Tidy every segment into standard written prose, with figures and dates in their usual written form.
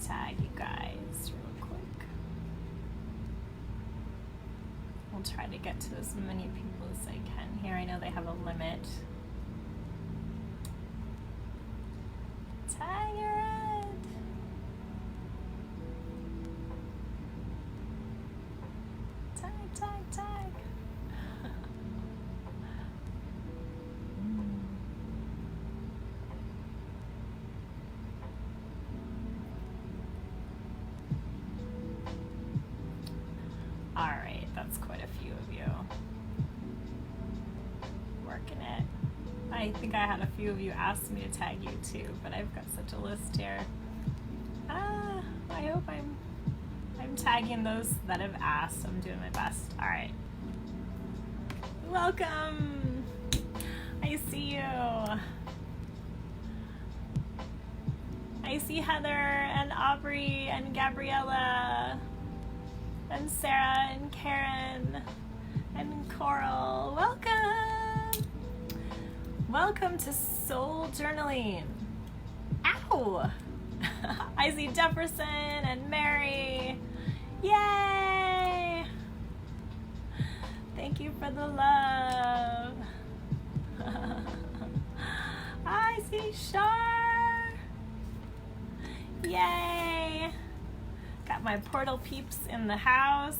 tag you guys real quick. We'll try to get to as many people as I can here. I know they have a limit. Tag your red. Tag. All right, that's quite a few of you. Working it. I think I had a few of you ask me to tag you too, but I've got such a list here. I hope I'm tagging those that have asked. I'm doing my best. All right. Welcome. I see you. I see Heather and Aubrey and Gabriella and Sarah and Karen and Coral. Welcome. Welcome to Soul Journaling. Ow. I see Jefferson and Mary. Yay! Thank you for the love. I see Shar. Yay! Got my portal peeps in the house.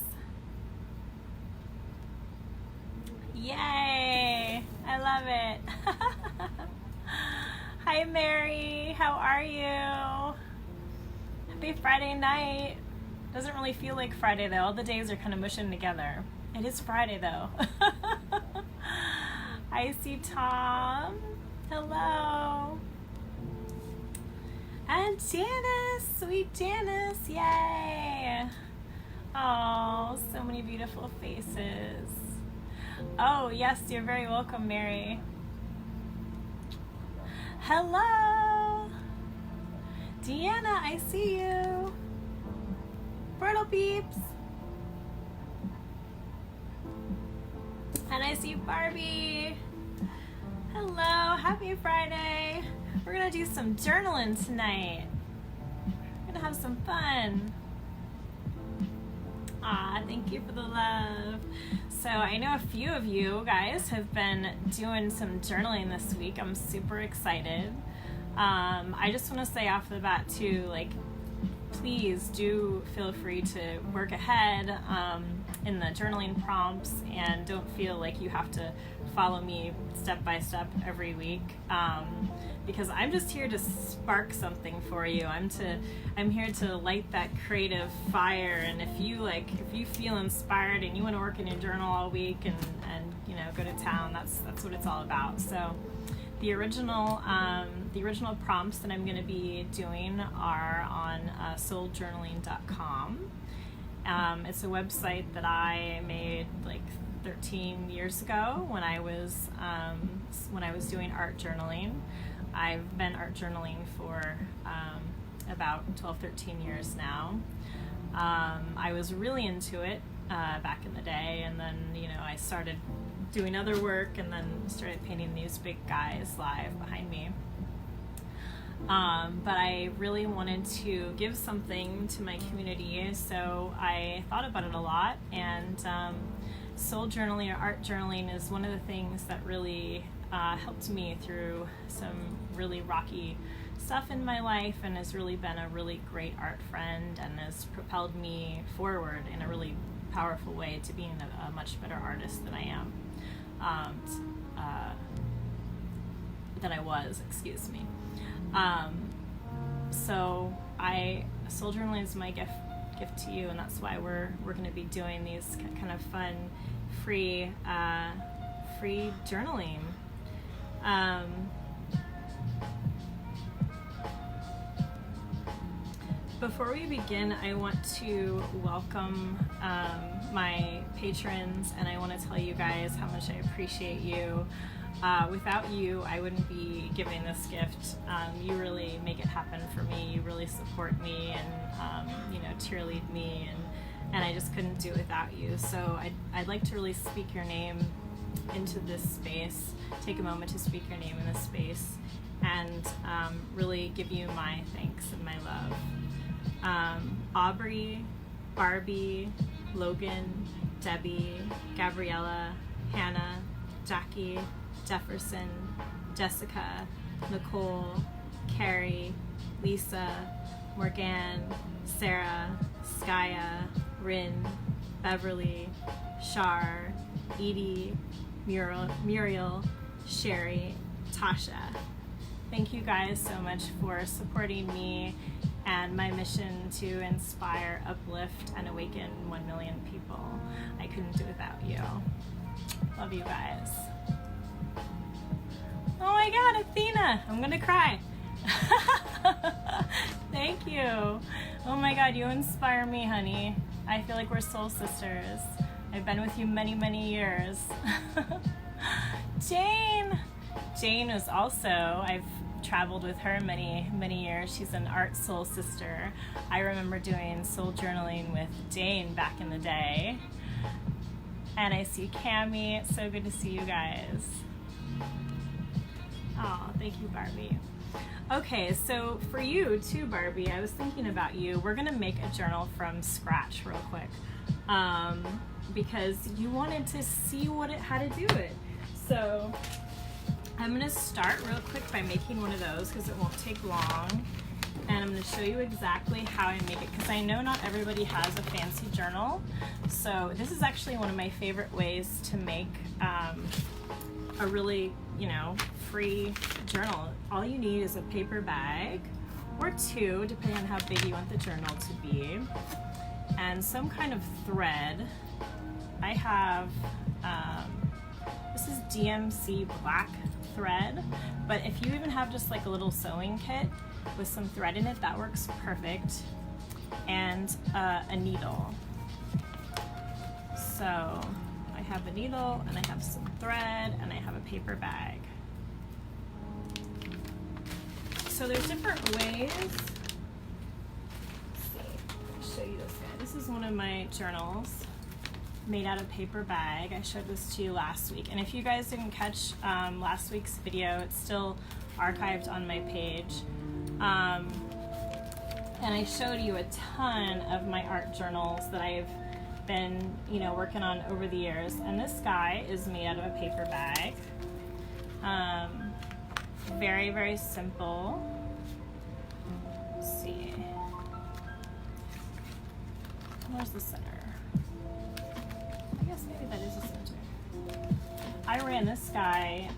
Yay! I love it. Hi Mary, how are you? Happy Friday night. Doesn't really feel like Friday though. All the days are kind of mushing together. It is Friday though. I see Tom. Hello. And Janice, sweet Janice, yay. Oh, so many beautiful faces. Oh, yes, you're very welcome, Mary. Hello. Deanna, I see you. Brittle peeps. And I see Barbie. Hello, happy Friday. We're gonna do some journaling tonight. We're gonna have some fun. Thank you for the love. So I know a few of you guys have been doing some journaling this week. I'm super excited. I just want to say off the bat too, like, please do feel free to work ahead in the journaling prompts, and don't feel like you have to follow me step by step every week, because I'm just here to spark something for you. I'm here to light that creative fire, and if you feel inspired and you want to work in your journal all week and go to town, that's what it's all about. So the original prompts that I'm going to be doing are on souljournaling.com. It's a website that I made like 13 years ago when I was doing art journaling. I've been art journaling for about 12-13 years now. I was really into it back in the day, and then I started doing other work, and then started painting these big guys live behind me. But I really wanted to give something to my community, so I thought about it a lot, and soul journaling or art journaling is one of the things that really helped me through some really rocky stuff in my life, and has really been a really great art friend, and has propelled me forward in a really powerful way to being a much better artist than I am. Than I was, excuse me. So soul journaling is my gift to you, and that's why we're going to be doing these kind of fun, free journaling. Before we begin, I want to welcome my patrons, and I want to tell you guys how much I appreciate you. Without you, I wouldn't be giving this gift. You really make it happen for me. You really support me, and cheerlead me, and I just couldn't do it without you. So I'd like to really speak your name into this space. Take a moment to speak your name in this space, and really give you my thanks and my love. Aubrey, Barbie, Logan, Debbie, Gabriella, Hannah, Jackie, Jefferson, Jessica, Nicole, Carrie, Lisa, Morgan, Sarah, Skya, Rin, Beverly, Shar, Edie, Muriel, Sherry, Tasha. Thank you guys so much for supporting me and my mission to inspire, uplift, and awaken 1 million people. I couldn't do without you. Love you guys. Oh my God, Athena, I'm gonna cry. Thank you. Oh my God, you inspire me, honey. I feel like we're soul sisters. I've been with you many, many years. Jane was also, I've traveled with her many, many years. She's an art soul sister. I remember doing soul journaling with Jane back in the day. And I see Cammie. It's so good to see you guys. Oh, thank you, Barbie. Okay, so for you too, Barbie, I was thinking about you. We're gonna make a journal from scratch real quick because you wanted to see how to do it. So I'm gonna start real quick by making one of those because it won't take long. And I'm gonna show you exactly how I make it because I know not everybody has a fancy journal. So this is actually one of my favorite ways to make a really, free journal. All you need is a paper bag or two, depending on how big you want the journal to be, and some kind of thread. I have, this is DMC black thread, but if you even have just like a little sewing kit with some thread in it, that works perfect, and a needle. So I have a needle and I have some thread and I have a paper bag. So there's different ways. Let's see, I'll show you this guy. This is one of my journals made out of paper bag. I showed this to you last week. And if you guys didn't catch last week's video, it's still archived on my page. And I showed you a ton of my art journals that I've been, working on over the years. And this guy is made out of a paper bag. Very, very simple. Let's see. Where's the center? I guess maybe that is the center. I ran this guy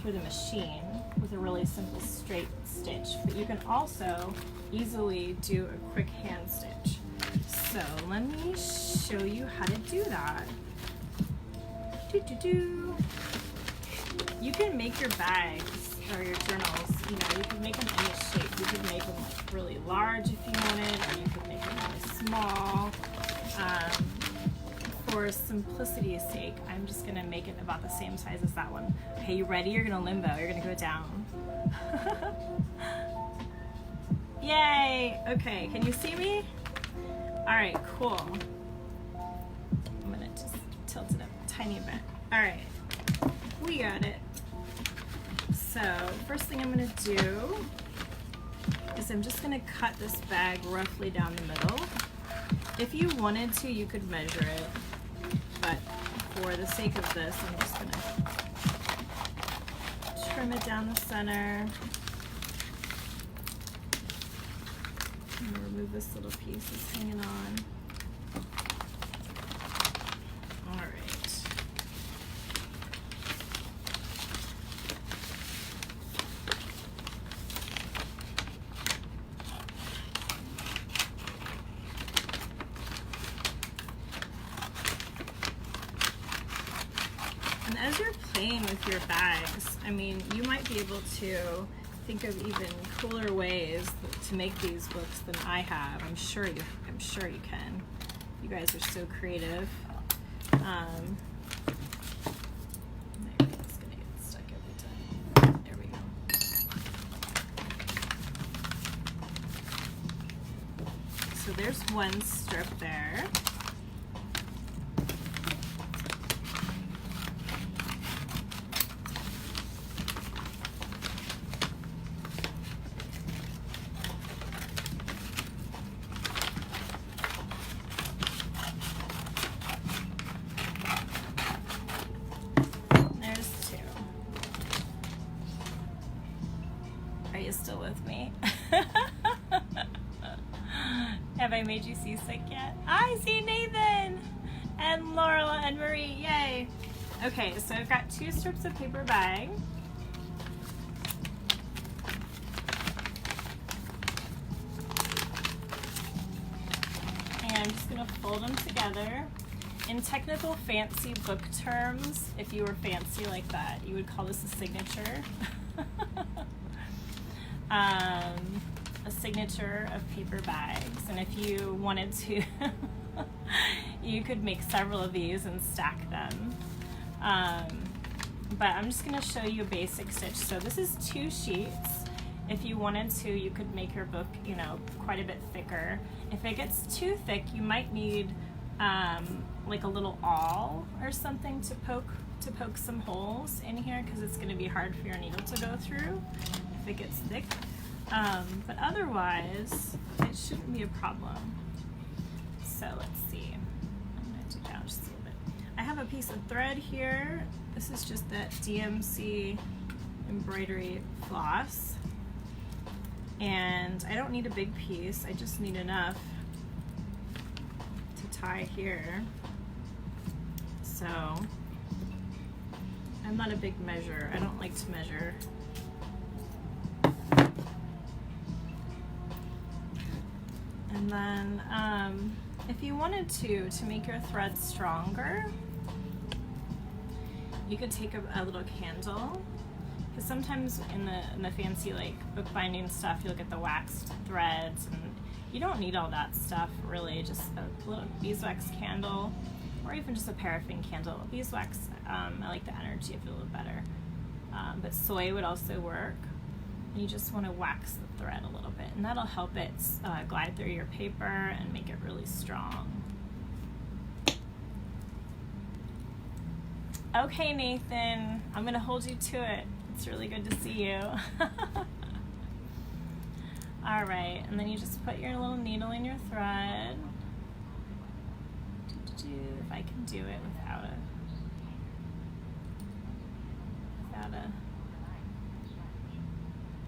through the machine with a really simple straight stitch, but you can also easily do a quick hand stitch. So let me show you how to do that. You can make your bags or your journals, you can make them any shape. You could make them like really large if you wanted, or you could make them really small. For simplicity's sake, I'm just gonna make it about the same size as that one. Okay, you ready? You're gonna limbo, you're gonna go down. Yay! Okay, can you see me? All right, cool. I'm gonna just tilt it up a tiny bit. All right, we got it. So first thing I'm gonna do is I'm just gonna cut this bag roughly down the middle. If you wanted to, you could measure it, but for the sake of this, I'm just gonna trim it down the center. I'm gonna remove this little piece that's hanging on. All right. And as you're playing with your bags, you might be able to think of even cooler ways to make these books than I have. I'm sure you can. You guys are so creative. Maybe it's gonna get stuck every time. There we go. So there's one strip there. sick yet? I see Nathan and Laurel and Marie. Yay. Okay, so I've got 2 strips of paper bag. And I'm just going to fold them together. In technical fancy book terms, if you were fancy like that, you would call this a signature. A signature of paper bags. And if you wanted to, you could make several of these and stack them. But I'm just going to show you a basic stitch. So this is 2 sheets. If you wanted to, you could make your book, you know, quite a bit thicker. If it gets too thick, you might need like a little awl or something to poke some holes in here, because it's going to be hard for your needle to go through if it gets thick. But otherwise, it shouldn't be a problem. So let's see. I'm going to do down just a little bit. I have a piece of thread here. This is just that DMC embroidery floss. And I don't need a big piece. I just need enough to tie here. So I'm not a big measure. I don't like to measure. And then if you wanted to make your thread stronger, you could take a little candle, because sometimes in the fancy like bookbinding stuff, you'll get the waxed threads, and you don't need all that stuff really. Just a little beeswax candle, or even just a paraffin candle. Beeswax, I like the energy of it a little better, but soy would also work. And you just want to wax the thread a little bit, and that'll help it glide through your paper and make it really strong. Okay, Nathan, I'm going to hold you to it. It's really good to see you. All right, and then you just put your little needle in your thread. If I can do it without a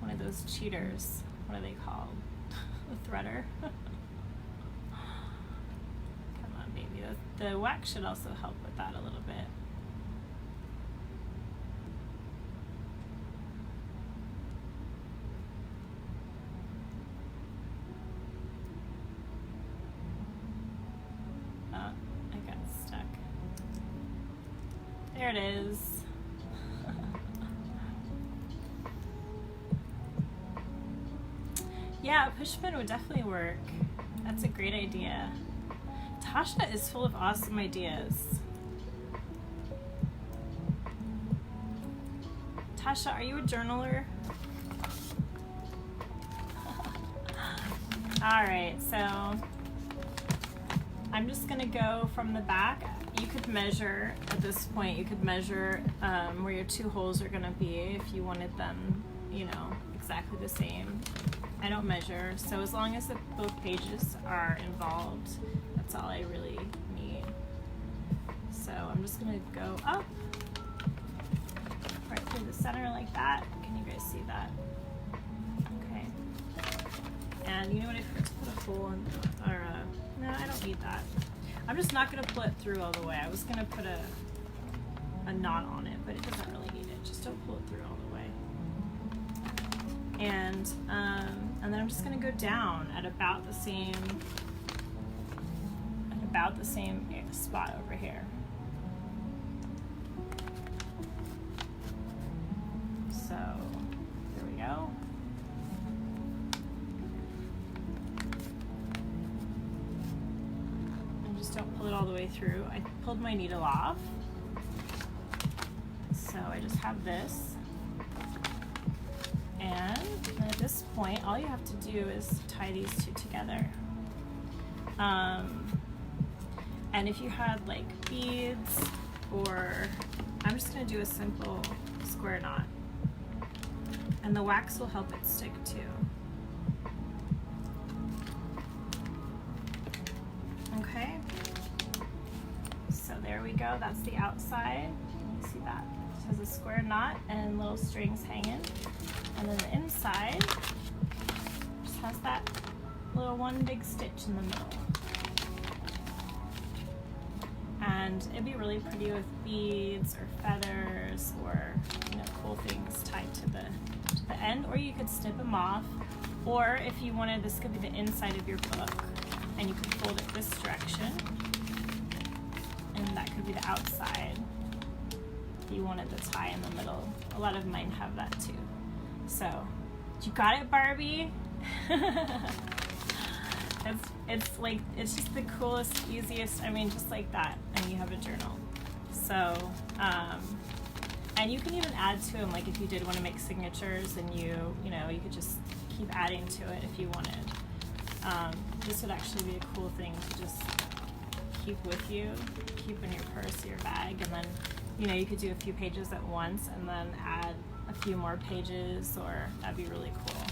one of those cheaters. What are they called? A threader? Come on, baby. The wax should also help with that a little bit. Oh, I got stuck. There it is. Yeah, push pin would definitely work. That's a great idea. Tasha is full of awesome ideas. Tasha, are you a journaler? All right, so I'm just gonna go from the back. You could measure, at this point, you could measure where your 2 holes are gonna be if you wanted them, you know, exactly the same. I don't measure, so as long as both pages are involved, that's all I really need. So I'm just gonna go up, right through the center like that. Can you guys see that? Okay. And you know what, I forgot to put a hole in, or no, I don't need that. I'm just not gonna pull it through all the way. I was gonna put a knot on it, but it doesn't really need it. Just don't pull it through all the way. And then I'm just going to go down at about the same spot over here. So there we go. And just don't pull it all the way through. I pulled my needle off, so I just have this. And at this point, all you have to do is tie these 2 together. And if you had like beads, or I'm just gonna do a simple square knot. And the wax will help it stick too. Okay, so there we go, that's the outside. You see that? It has a square knot and little strings hanging. And then the inside just has that little one big stitch in the middle. And it'd be really pretty with beads or feathers or, you know, cool things tied to the end, or you could snip them off. Or if you wanted, this could be the inside of your book, and you could fold it this direction, and that could be the outside. If you wanted the tie in the middle, a lot of mine have that too. So, you got it, Barbie? It's like, it's just the coolest, easiest, I mean, just like that, and you have a journal. So, and you can even add to them, like if you did want to make signatures, and you know, you could just keep adding to it if you wanted. This would actually be a cool thing to just keep with you, keep in your purse or your bag, and then, you know, you could do a few pages at once and then add a few more pages, or that'd be really cool.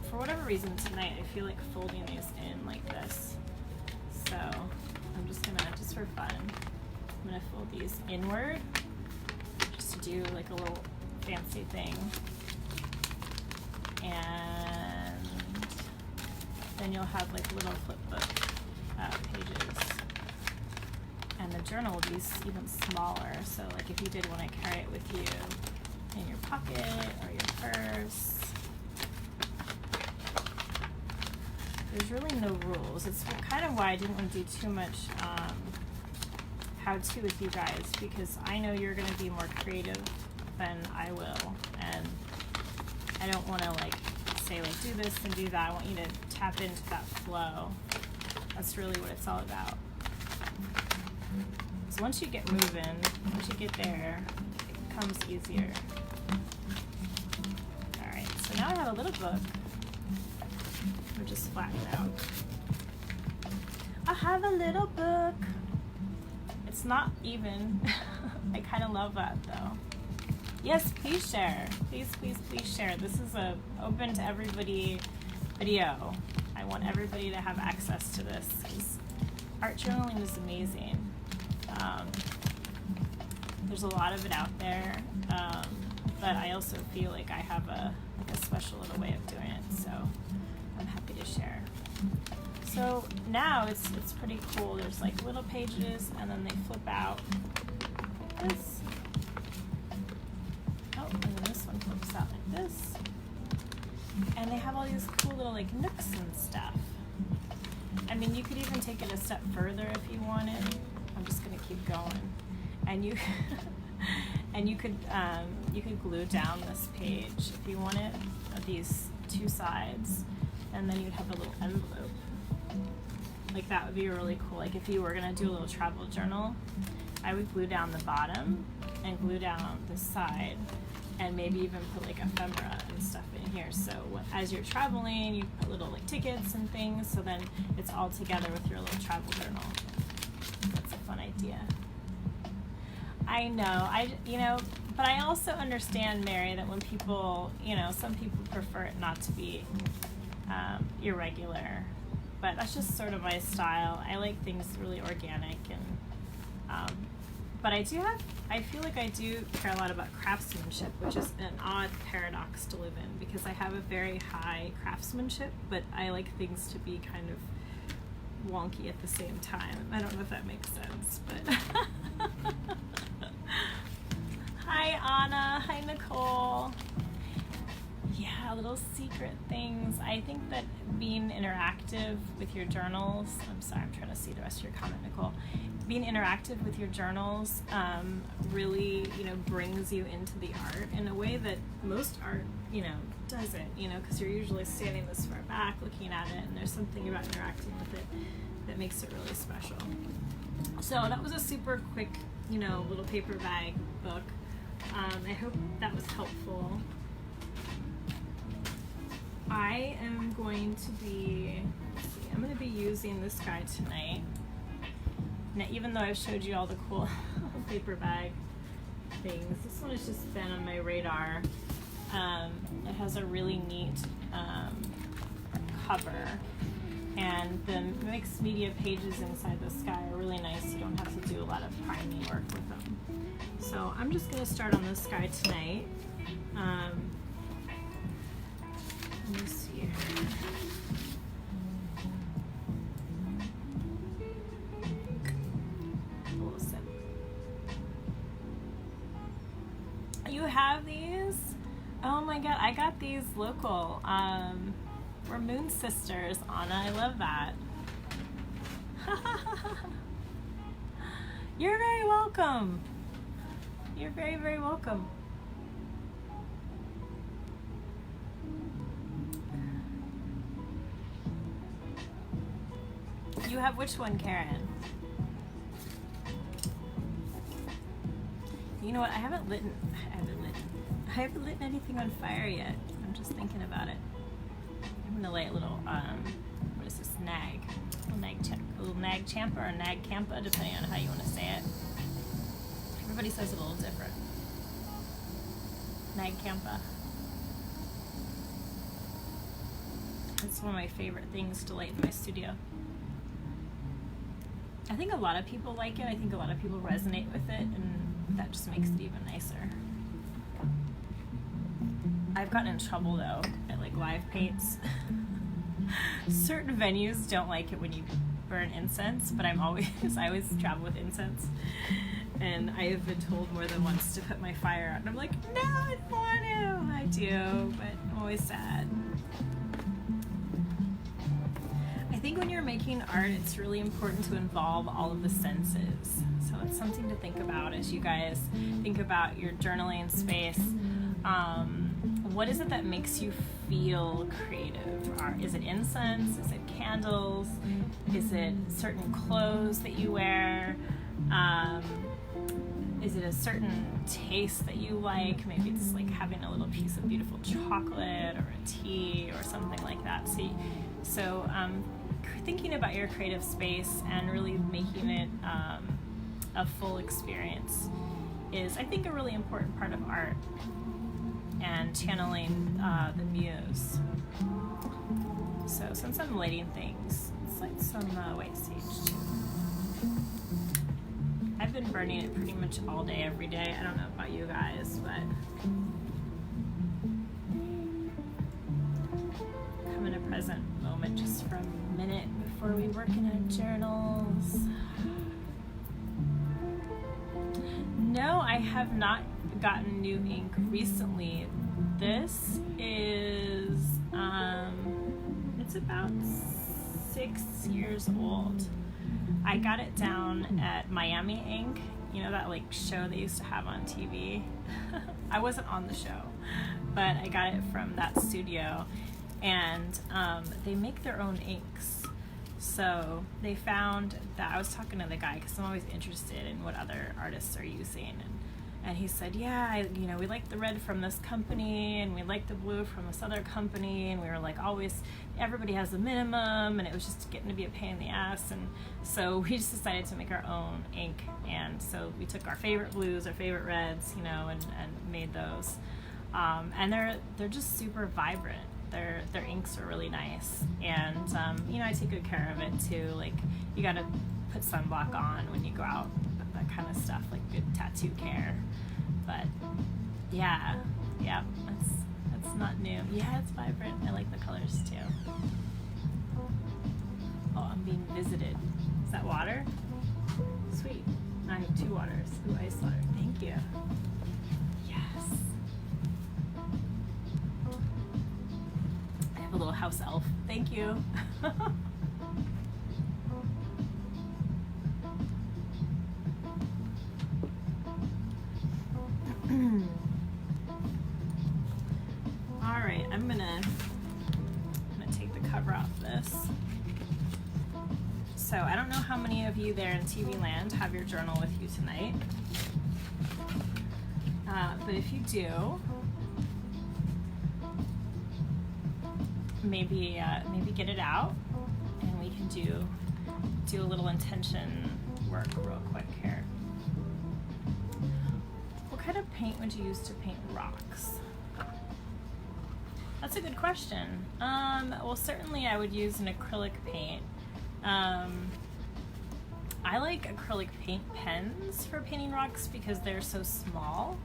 For whatever reason tonight, I feel like folding these in like this. So I'm just gonna, just for fun, I'm gonna fold these inward just to do like a little fancy thing. And then you'll have like little flipbook pages. And the journal will be even smaller. So like if you did want to carry it with you in your pocket or your purse, there's really no rules. It's kind of why I didn't want to do too much how-to with you guys, because I know you're going to be more creative than I will, and I don't want to like say like do this and do that. I want you to tap into that flow. That's really what it's all about. So once you get moving, once you get there, it comes easier. Alright, so now I have a little book. We'll just flatten it out. I have a little book. It's not even. I kind of love that though. Yes, please share. Please, please, please share. This is a open to everybody video. I want everybody to have access to this, because art journaling is amazing. There's a lot of it out there, but I also feel like I have a special little way of doing it, so I'm happy to share. So now it's pretty cool. There's like little pages, and then they flip out like this. Oh, and then this one flips out like this. And they have all these cool little like nooks and stuff. I mean, you could even take it a step further if you wanted. I'm just gonna keep going. And you and you could glue down this page if you wanted, of these two sides, and then you'd have a little envelope. Like that would be really cool. Like if you were gonna do a little travel journal, I would glue down the bottom and glue down the side, and maybe even put like ephemera and stuff in here. So as you're traveling, you put little like tickets and things, so then it's all together with your little travel journal. That's a fun idea. I know, but I also understand, Mary, that when people, some people prefer it not to be irregular, but that's just sort of my style. I like things really organic, and but I feel like I do care a lot about craftsmanship, which is an odd paradox to live in, because I have a very high craftsmanship, but I like things to be kind of wonky at the same time. I don't know if that makes sense, but hi Anna, hi Nicole. Yeah, little secret things. I think that being interactive with your journals, I'm trying to see the rest of your comment, Nicole. Being interactive with your journals really, brings you into the art in a way that most art, doesn't, because you're usually standing this far back looking at it, and there's something about interacting with it that makes it really special. So that was a super quick, little paper bag book. I hope that was helpful. I am going to be, I'm going to be using this guy tonight. Now, even though I've showed you all the cool paper bag things, this one has just been on my radar. It has a really neat cover, and the mixed media pages inside this guy are really nice. You don't have to do a lot of priming work with them. So I'm just going to start on this guy tonight. Let me see here. You have these? Oh my god, I got these local. We're Moon Sisters, Anna. I love that. You're very welcome. You're very, very welcome. You have which one, Karen? You know what? I haven't lit anything on fire yet. I'm just thinking about it. I'm gonna lay a little what is this, nag? A little nag champa or nag campa, depending on how you want to say it. Everybody says it a little different. Nag campa. It's one of my favorite things to light in my studio. I think a lot of people like it. I think a lot of people resonate with it, and that just makes it even nicer. I've gotten in trouble though at like live paints. Certain venues don't like it when you burn incense, but I always travel with incense, and I have been told more than once to put my fire out, and I'm like, no, I don't want to. I do, but I'm always sad. I think when you're making art, it's really important to involve all of the senses. So it's something to think about as you guys think about your journaling space. What is it that makes you feel creative? Is it incense? Is it candles? Is it certain clothes that you wear? Is it a certain taste that you like? Maybe it's like having a little piece of beautiful chocolate or a tea or something like that. So thinking about your creative space and really making it a full experience is, I think, a really important part of art and channeling the muse. So since I'm lighting things, let's light some white sage too. I've been burning it pretty much all day, every day. I don't know about you guys, but come in a present moment just for a minute before we work in our journals. No, I have not gotten new ink recently. This is, it's about 6 years old. I got it down at Miami Ink, you know, that like show they used to have on TV. I wasn't on the show, but I got it from that studio, and they make their own inks. So they found that, I was talking to the guy because I'm always interested in what other artists are using, and he said, yeah, we like the red from this company, and we like the blue from this other company, and we were like, always, everybody has a minimum, and it was just getting to be a pain in the ass, and so we just decided to make our own ink, and so we took our favorite blues, our favorite reds, and made those, and they're just super vibrant. Their inks are really nice, and I take good care of it too. Like, you gotta put sunblock on when you go out, that kind of stuff, like good tattoo care. But yeah, that's not new. Yeah, it's vibrant. I like the colors too. Oh, I'm being visited. Is that water? Sweet. I have 2 waters. Ooh, ice water. Thank you. Yes. I have a little house elf. Thank you. All right, I'm gonna take the cover off this. So I don't know how many of you there in TV land have your journal with you tonight, but if you do, maybe get it out, and we can do a little intention work real quick here. What kind of paint would you use to paint rocks? That's a good question. Well, certainly I would use an acrylic paint. I like acrylic paint pens for painting rocks because they're so small,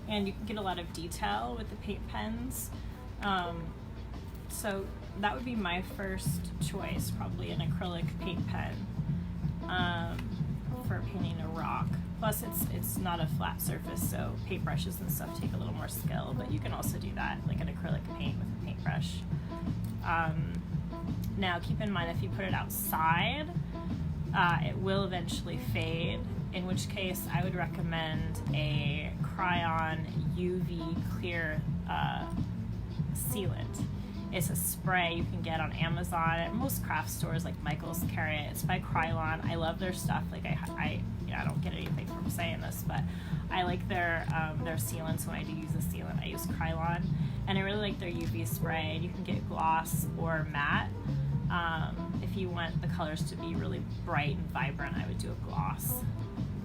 and you can get a lot of detail with the paint pens. So that would be my first choice, probably an acrylic paint pen for painting a rock. Plus, it's not a flat surface, so paintbrushes and stuff take a little more skill, but you can also do that, like an acrylic paint with a paintbrush. Now, keep in mind, if you put it outside, it will eventually fade, in which case I would recommend a Cryon UV clear sealant. It's a spray you can get on Amazon at most craft stores like Michael's carry it. It's by Krylon. I love their stuff. Like I don't get anything from saying this, but I like their sealants. When I do use a sealant, I use Krylon, and I really like their UV spray. You can get gloss or matte. If you want the colors to be really bright and vibrant, I would do a gloss.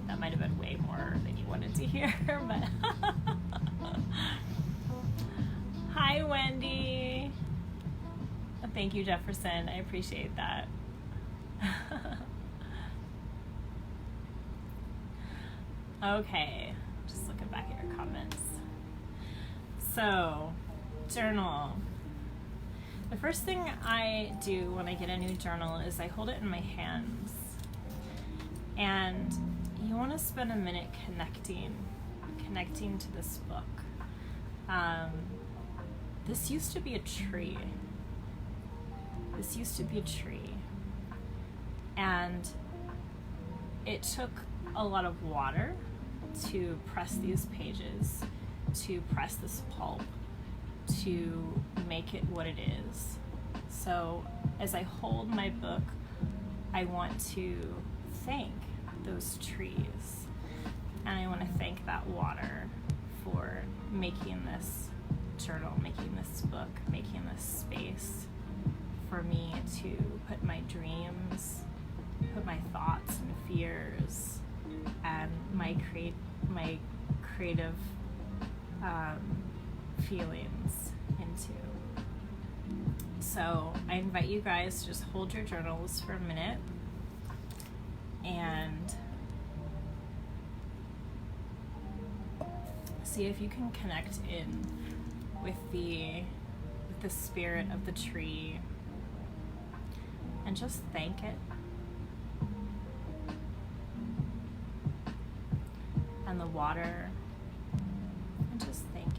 That might have been way more than you wanted to hear, but hi, Wendy. Thank you, Jefferson. I appreciate that. Okay, just looking back at your comments. So, journal. The first thing I do when I get a new journal is I hold it in my hands. And you want to spend a minute connecting to this book. This used to be a tree. And it took a lot of water to press these pages, to press this pulp, to make it what it is. So as I hold my book, I want to thank those trees, and I want to thank that water for making this journal, making this book, making this space for me to put my dreams, put my thoughts and fears, and my creative feelings into. So I invite you guys to just hold your journals for a minute and see if you can connect in with the spirit of the tree and just thank it. And the water, and just thank it.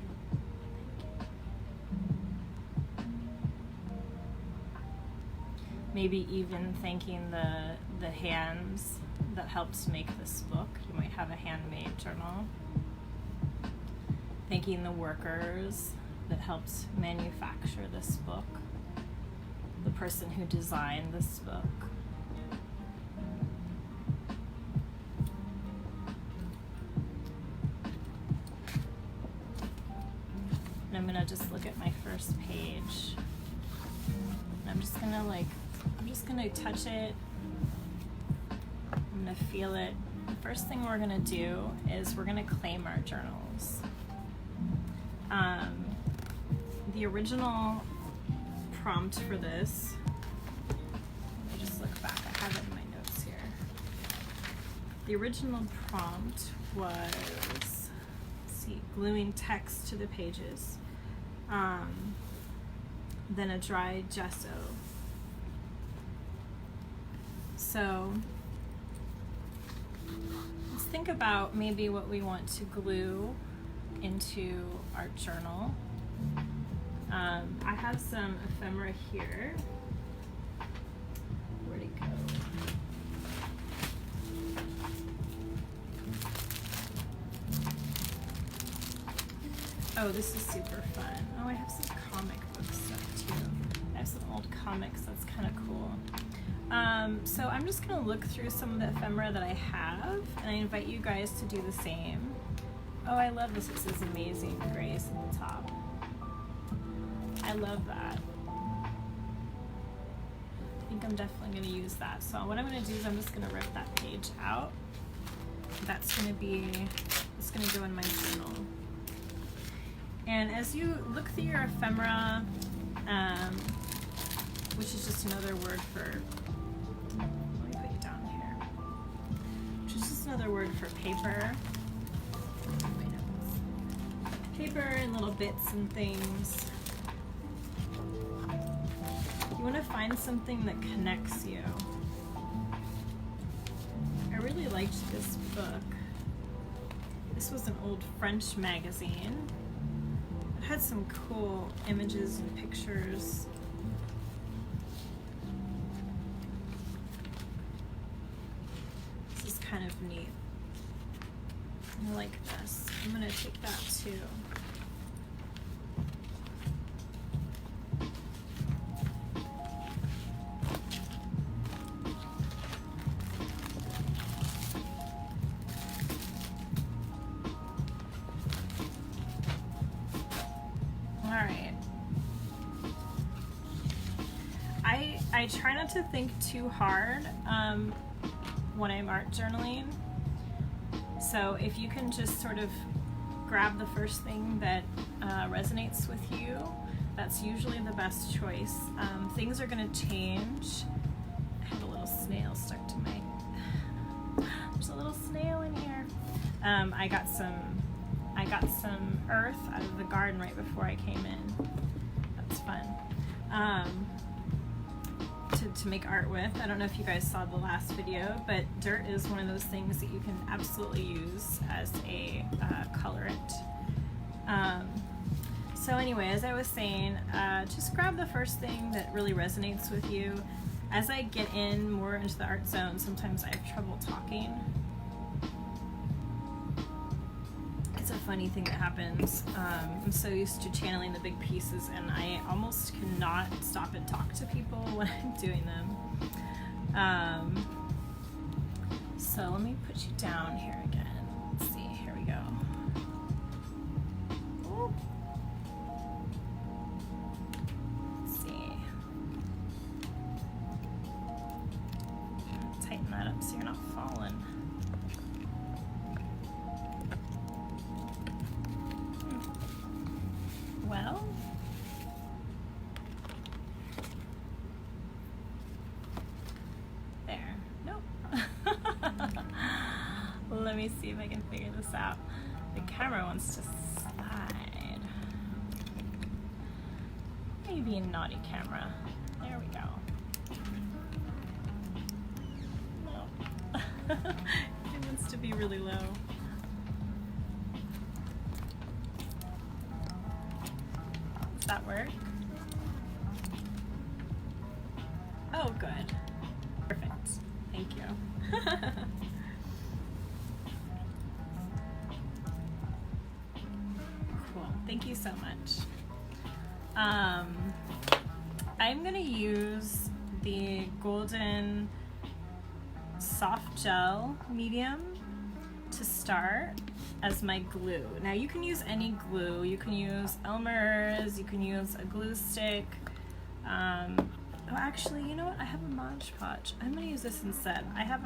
Maybe even thanking the hands that helped make this book. You might have a handmade journal. Thanking the workers that helped manufacture this book. The person who designed this book. And I'm gonna just look at my first page. And I'm just gonna touch it. I'm gonna feel it. The first thing we're gonna do is we're gonna claim our journals. The original prompt for this, let me just look back, I have it in my notes here. The original prompt was, let's see, gluing text to the pages, then a dry gesso. So let's think about maybe what we want to glue into our journal. I have some ephemera here. Where'd it go? Oh, this is super fun. Oh, I have some comic book stuff too. I have some old comics, that's kind of cool. So I'm just gonna look through some of the ephemera that I have, and I invite you guys to do the same. Oh, I love this. It says Amazing Grace at the top. I love that. I think I'm definitely going to use that. So what I'm going to do is I'm just going to rip that page out. It's going to go in my journal. And as you look through your ephemera, which is just another word for, let me put you down here, which is just another word for paper. Paper and little bits and things. You want to find something that connects you. I really liked this book. This was an old French magazine. It had some cool images and pictures. This is kind of neat. I like this. I'm gonna take that too. I try not to think too hard when I'm art journaling. So if you can just sort of grab the first thing that resonates with you, that's usually the best choice. Things are going to change. I have a little snail stuck to my... There's a little snail in here. I got some earth out of the garden right before I came in. That's fun. To make art with. I don't know if you guys saw the last video, but dirt is one of those things that you can absolutely use as a colorant. So anyway, as I was saying, just grab the first thing that really resonates with you. As I get in more into the art zone, sometimes I have trouble talking. It's a funny thing that happens. I'm so used to channeling the big pieces, and I almost cannot stop and talk to people when I'm doing them. So let me put you down here again. Let's see, here we go. Ooh. Let's see. Tighten that up so you're not falling. Well, there. Nope. Let me see if I can figure this out. The camera wants to slide. Maybe a naughty camera. There we go. No. It wants to be really low. That work? Oh, good. Perfect. Thank you. Cool. Thank you so much. I'm gonna use the golden soft gel medium to start as my glue. Now you can use any glue. You can use Elmer's, you can use a glue stick. Oh, actually, you know what? I have a Mod Podge. I'm gonna use this instead. I have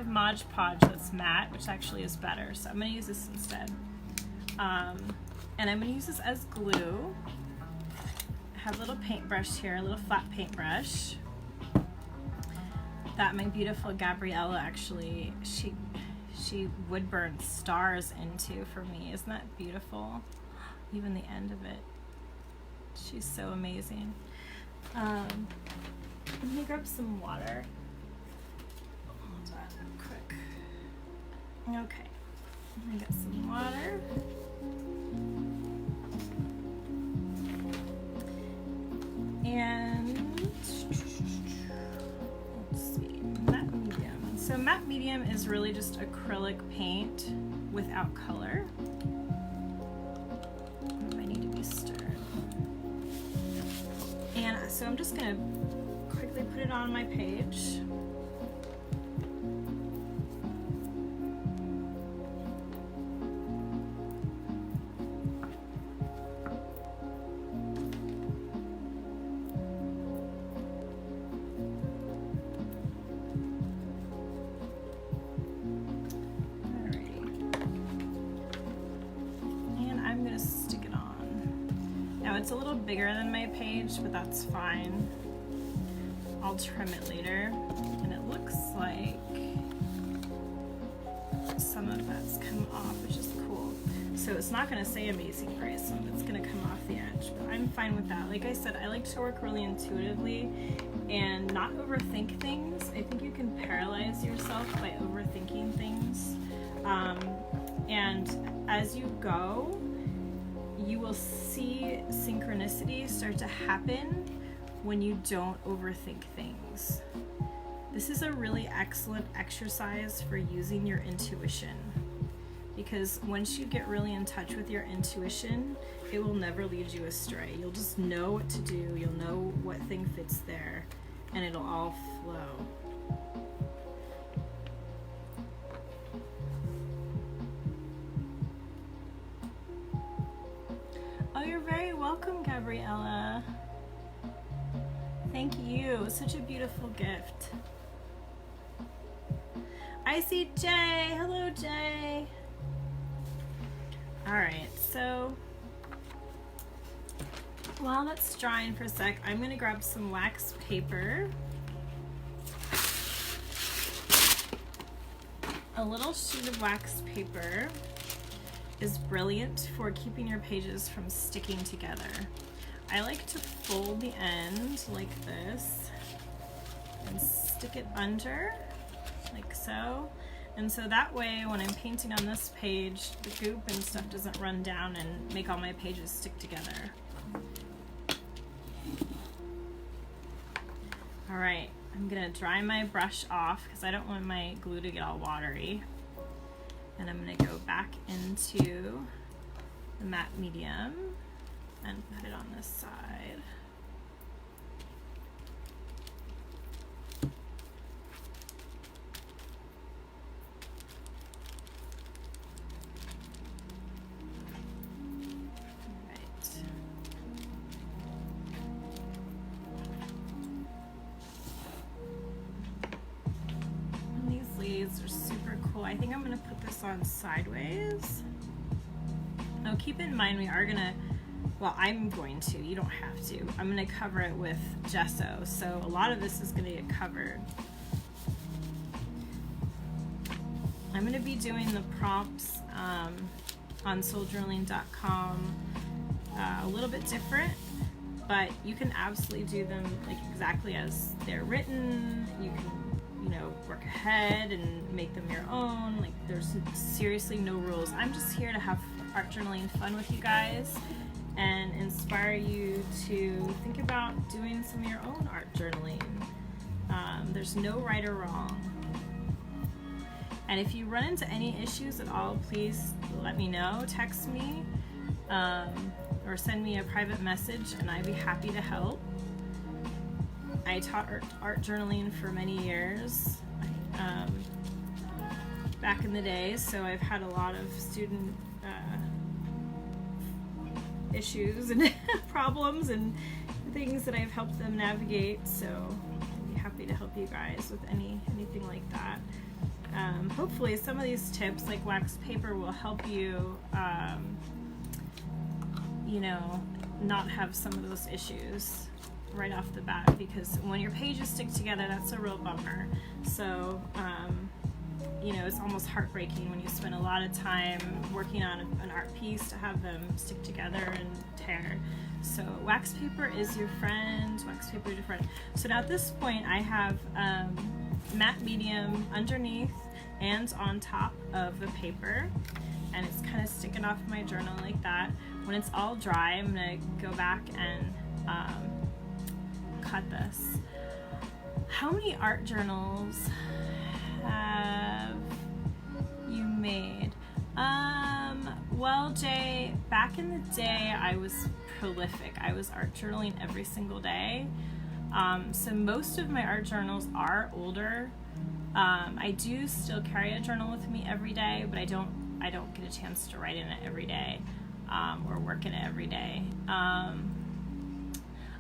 Mod Podge that's matte, which actually is better. So I'm gonna use this instead. And I'm gonna use this as glue. I have a little paintbrush here, a little flat paintbrush that my beautiful Gabriella actually, she would burn stars into for me. Isn't that beautiful? Even the end of it. She's so amazing. Let me grab some water. Hold on, quick. Okay. I'm gonna get some water. And let's see, matte medium. So matte medium is really just acrylic paint without color. It might need to be stirred. And so I'm just gonna quickly put it on my page. It's a little bigger than my page, but that's fine. I'll trim it later. And it looks like some of that's come off, which is cool. So it's not gonna say Amazing Grace, some of it's gonna come off the edge, but I'm fine with that. Like I said, I like to work really intuitively and not overthink things. I think you can paralyze yourself by overthinking things. And as you go, you will see synchronicity start to happen when you don't overthink things. This is a really excellent exercise for using your intuition, because once you get really in touch with your intuition, it will never lead you astray. You'll just know what to do, you'll know what thing fits there, and it'll all flow. Oh, you're very welcome, Gabriella. Thank you. Such a beautiful gift. I see Jay. Hello, Jay. All right, so while that's drying for a sec, I'm gonna grab some wax paper. A little sheet of wax paper is brilliant for keeping your pages from sticking together. I like to fold the end like this and stick it under like so. And so that way when I'm painting on this page, the goop and stuff doesn't run down and make all my pages stick together. All right, I'm gonna dry my brush off because I don't want my glue to get all watery. And I'm gonna go back into the matte medium and put it on this side. Are super cool. I think I'm gonna put this on sideways. Now keep in mind we are gonna, well, I'm going to, you don't have to. I'm gonna cover it with gesso, so a lot of this is gonna get covered. I'm gonna be doing the prompts on souljournaling.com a little bit different, but you can absolutely do them like exactly as they're written. You can, you know, work ahead and make them your own. Like, there's seriously no rules. I'm just here to have art journaling fun with you guys and inspire you to think about doing some of your own art journaling. There's no right or wrong. And if you run into any issues at all, please let me know. Text me or send me a private message and I'd be happy to help. I taught art journaling for many years back in the day, so I've had a lot of student issues and problems and things that I've helped them navigate, so I'd be happy to help you guys with anything like that. Hopefully some of these tips like wax paper will help you you know, not have some of those issues right off the bat, because when your pages stick together, that's a real bummer. So you know, it's almost heartbreaking when you spend a lot of time working on an art piece to have them stick together and tear. So wax paper is your friend. Wax paper is your friend. So now at this point I have matte medium underneath and on top of the paper, and it's kind of sticking off my journal like that. When it's all dry, I'm gonna go back and cut this. How many art journals have you made? Well, Jay, back in the day I was prolific. I was art journaling every single day. So most of my art journals are older. I do still carry a journal with me every day, but I don't get a chance to write in it every day or work in it every day.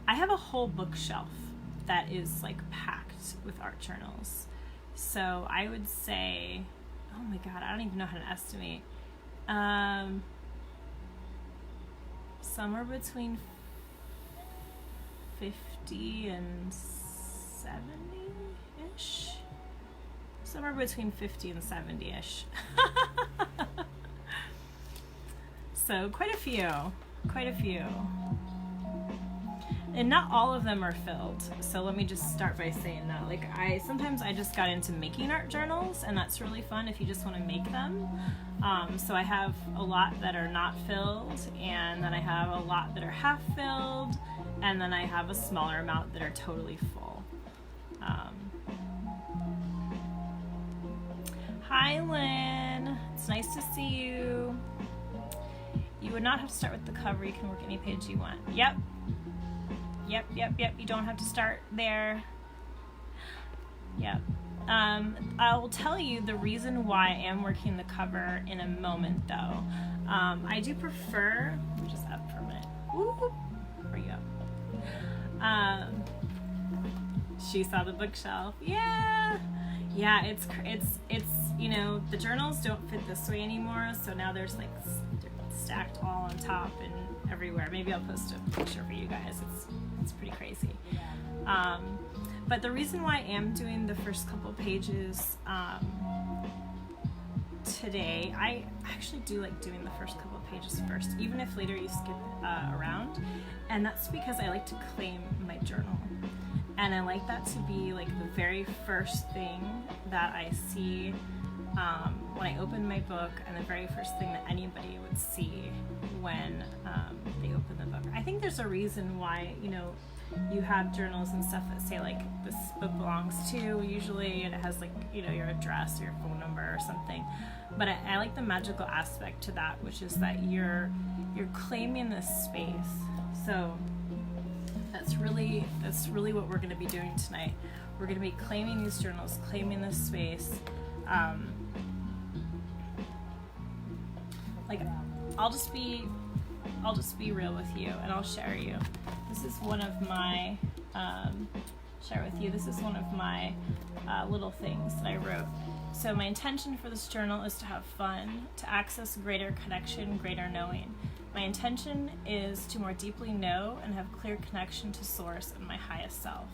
I have a whole bookshelf that is like packed with art journals. So I would say, oh my God, I don't even know how to estimate. Somewhere between 50 and 70-ish. Somewhere between 50 and 70-ish. So quite a few. And not all of them are filled. So let me just start by saying that. Like sometimes I just got into making art journals, and that's really fun if you just want to make them. So I have a lot that are not filled, and then I have a lot that are half filled, and then I have a smaller amount that are totally full. Hi, Lynn. It's nice to see you. You would not have to start with the cover. You can work any page you want. Yep. You don't have to start there. Yep. I will tell you the reason why I am working the cover in a moment, though. I do prefer. Let me just up for a minute. Woo! Where you go? She saw the bookshelf. Yeah. It's you know, the journals don't fit this way anymore, so now there's like stacked all on top and everywhere. Maybe I'll post a picture for you guys. It's pretty crazy. But the reason why I am doing the first couple pages today, I actually do like doing the first couple pages first, even if later you skip around. And that's because I like to claim my journal. And I like that to be like the very first thing that I see when I open my book, and the very first thing that anybody would see when they open the book. I think there's a reason why, you know, you have journals and stuff that say like this book belongs to, usually, and it has like, you know, your address or your phone number or something. But I like the magical aspect to that, which is that you're claiming this space. So that's really what we're going to be doing tonight. We're going to be claiming these journals, claiming this space. Like I'll just be real with you, and I'll share you. This is one of my This is one of my little things that I wrote. So my intention for this journal is to have fun, to access greater connection, greater knowing. My intention is to more deeply know and have clear connection to Source and my highest self.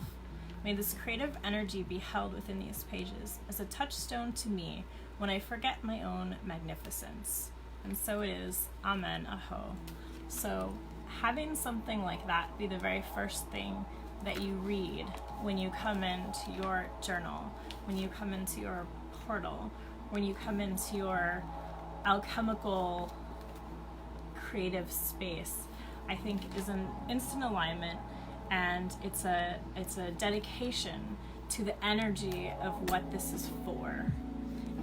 May this creative energy be held within these pages as a touchstone to me when I forget my own magnificence. And so it is. Amen. Aho. So having something like that be the very first thing that you read when you come into your journal, when you come into your portal, when you come into your alchemical creative space, I think is an instant alignment, and it's a dedication to the energy of what this is for.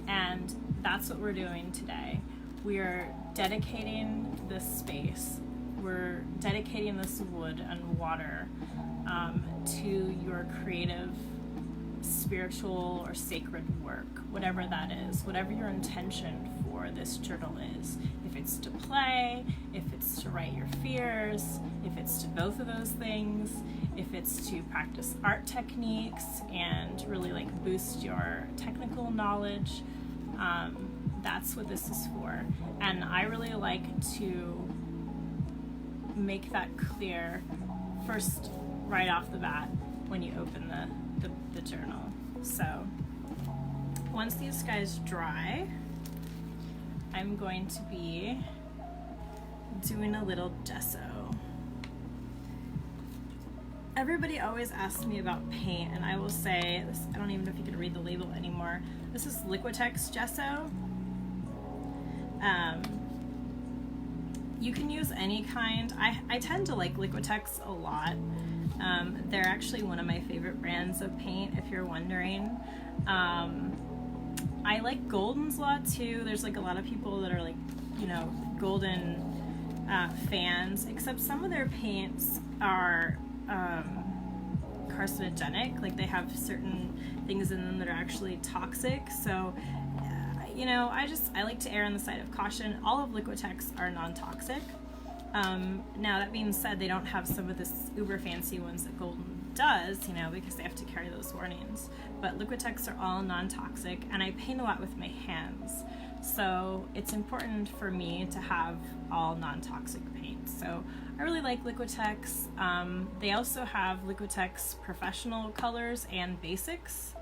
And that's what we're doing today. We are dedicating this space. We're dedicating this wood and water to your creative, spiritual, or sacred work, whatever that is, whatever your intention for this journal is. If it's to play, if it's to write your fears, if it's to both of those things, if it's to practice art techniques and really like boost your technical knowledge, that's what this is for. And I really like to make that clear first, right off the bat, when you open the journal. So once these guys dry, I'm going to be doing a little gesso. Everybody always asks me about paint, and I will say this, I don't even know if you can read the label anymore. This is Liquitex gesso. You can use any kind. I tend to like Liquitex a lot. They're actually one of my favorite brands of paint, if you're wondering. I like Goldens a lot too. There's like a lot of people that are like, you know, Golden fans, except some of their paints are carcinogenic. Like they have certain things in them that are actually toxic. So you know, I like to err on the side of caution. All of Liquitex are non-toxic. Now that being said, they don't have some of the uber fancy ones that Golden does, you know, because they have to carry those warnings. But Liquitex are all non-toxic, and I paint a lot with my hands. So it's important for me to have all non-toxic paint. So I really like Liquitex. They also have Liquitex professional colors and basics,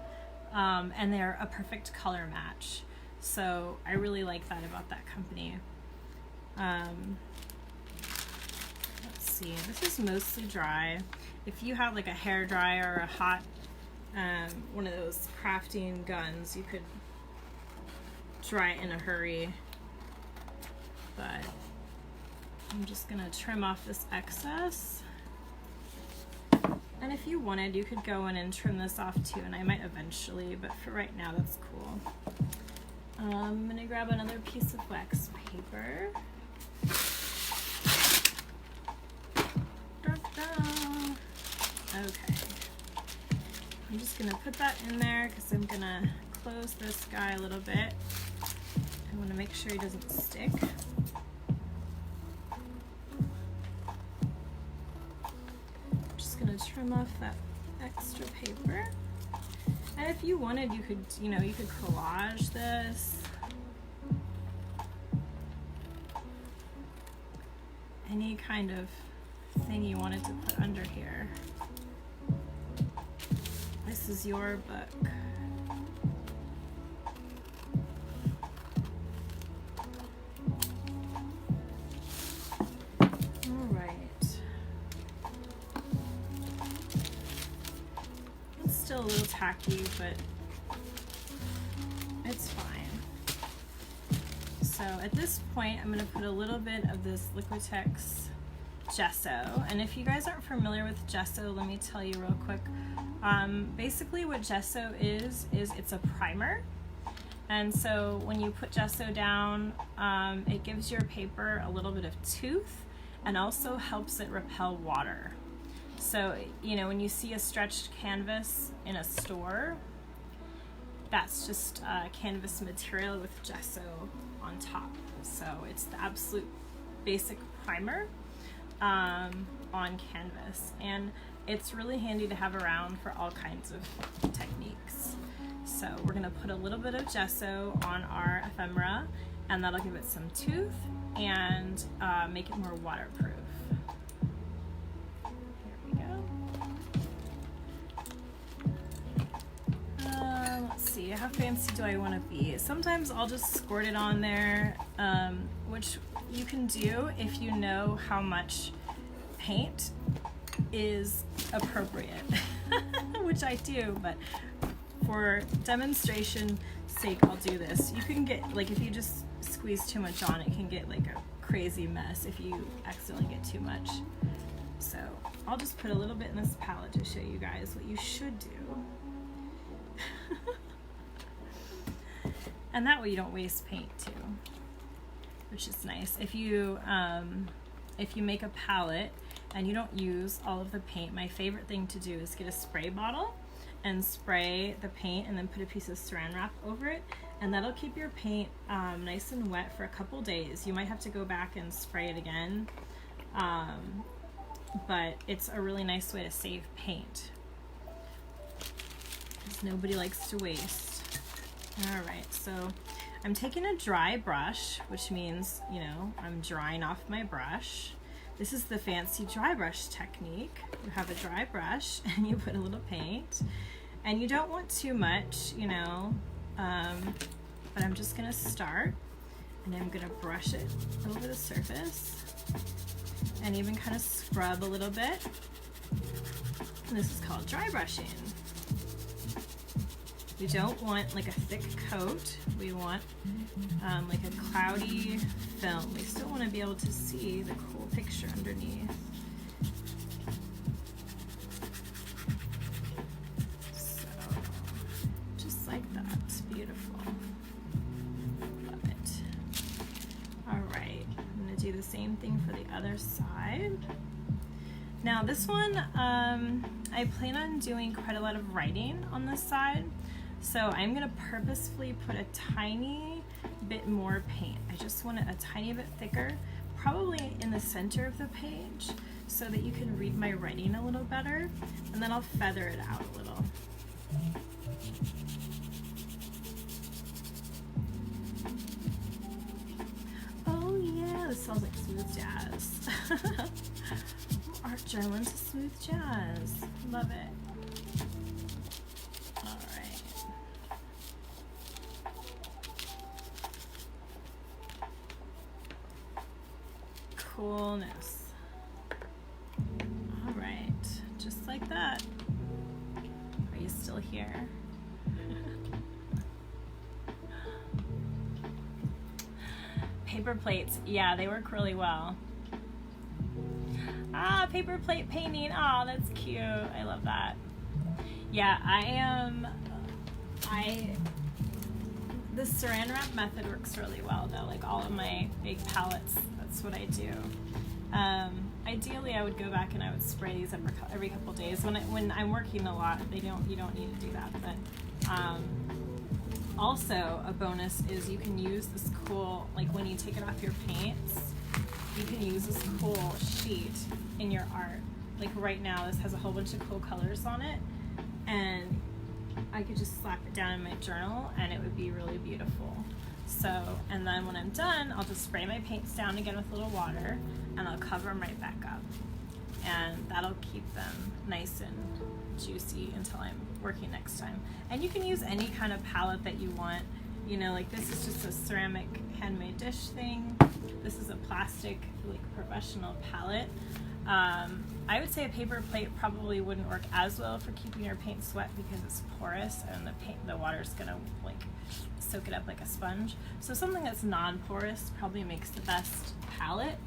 and they're a perfect color match. So I really like that about that company. Let's see. This is mostly dry. If you have like a hair dryer or a hot, one of those crafting guns, you could dry it in a hurry. But I'm just gonna trim off this excess. And if you wanted, you could go in and trim this off too, and I might eventually, but for right now, that's cool. I'm gonna grab another piece of wax paper. Okay. I'm just gonna put that in there because I'm gonna close this guy a little bit. I wanna make sure he doesn't stick. Trim off that extra paper. And if you wanted, you could, you could collage this. Any kind of thing you wanted to put under here. This is your book. Still a little tacky, but it's fine. So at this point, I'm going to put a little bit of this Liquitex gesso. And if you guys aren't familiar with gesso, let me tell you real quick. Basically what gesso is it's a primer. And so when you put gesso down, it gives your paper a little bit of tooth and also helps it repel water. So, when you see a stretched canvas in a store, that's just canvas material with gesso on top. So it's the absolute basic primer on canvas. And it's really handy to have around for all kinds of techniques. So we're gonna put a little bit of gesso on our ephemera, and that'll give it some tooth and make it more waterproof. Let's see, how fancy do I want to be? Sometimes I'll just squirt it on there, which you can do if you know how much paint is appropriate, which I do, but for demonstration sake, I'll do this. You can get, like, if you just squeeze too much on, it can get like a crazy mess if you accidentally get too much. So I'll just put a little bit in this palette to show you guys what you should do. And that way you don't waste paint too, which is nice. If you make a palette and you don't use all of the paint, my favorite thing to do is get a spray bottle and spray the paint and then put a piece of saran wrap over it, and that'll keep your paint nice and wet for a couple days. You might have to go back and spray it again, but it's a really nice way to save paint because nobody likes to waste. All right, so I'm taking a dry brush, which means, I'm drying off my brush. This is the fancy dry brush technique. You have a dry brush and you put a little paint, and you don't want too much, but I'm just gonna start, and I'm gonna brush it over the surface and even kind of scrub a little bit. And this is called dry brushing. We don't want like a thick coat. We want like a cloudy film. We still want to be able to see the cool picture underneath. So, just like that. It's beautiful. Love it. All right, I'm going to do the same thing for the other side. Now this one, I plan on doing quite a lot of writing on this side. So I'm gonna purposefully put a tiny bit more paint. I just want it a tiny bit thicker, probably in the center of the page, so that you can read my writing a little better, and then I'll feather it out a little. Oh yeah, this sounds like smooth jazz. Art journal into smooth jazz. Love it. Coolness. still here. Paper plates, yeah, they work really well. Ah, paper plate painting. Oh, that's cute. I love that. Yeah, the saran wrap method works really well though. Like all of my big palettes, that's what I do. Ideally, I would go back and I would spray these every couple days. When I'm working a lot, you don't need to do that. But also a bonus is you can use this cool, like when you take it off your paints, you can use this cool sheet in your art. Like right now, this has a whole bunch of cool colors on it, and I could just slap it down in my journal and it would be really beautiful. So, and then when I'm done, I'll just spray my paints down again with a little water and I'll cover them right back up. And that'll keep them nice and juicy until I'm working next time. And you can use any kind of palette that you want. You know, like this is just a ceramic handmade dish thing. This is a plastic, like professional palette. I would say a paper plate probably wouldn't work as well for keeping your paint wet because it's porous and the water's gonna like soak it up like a sponge. So something that's non-porous probably makes the best palette.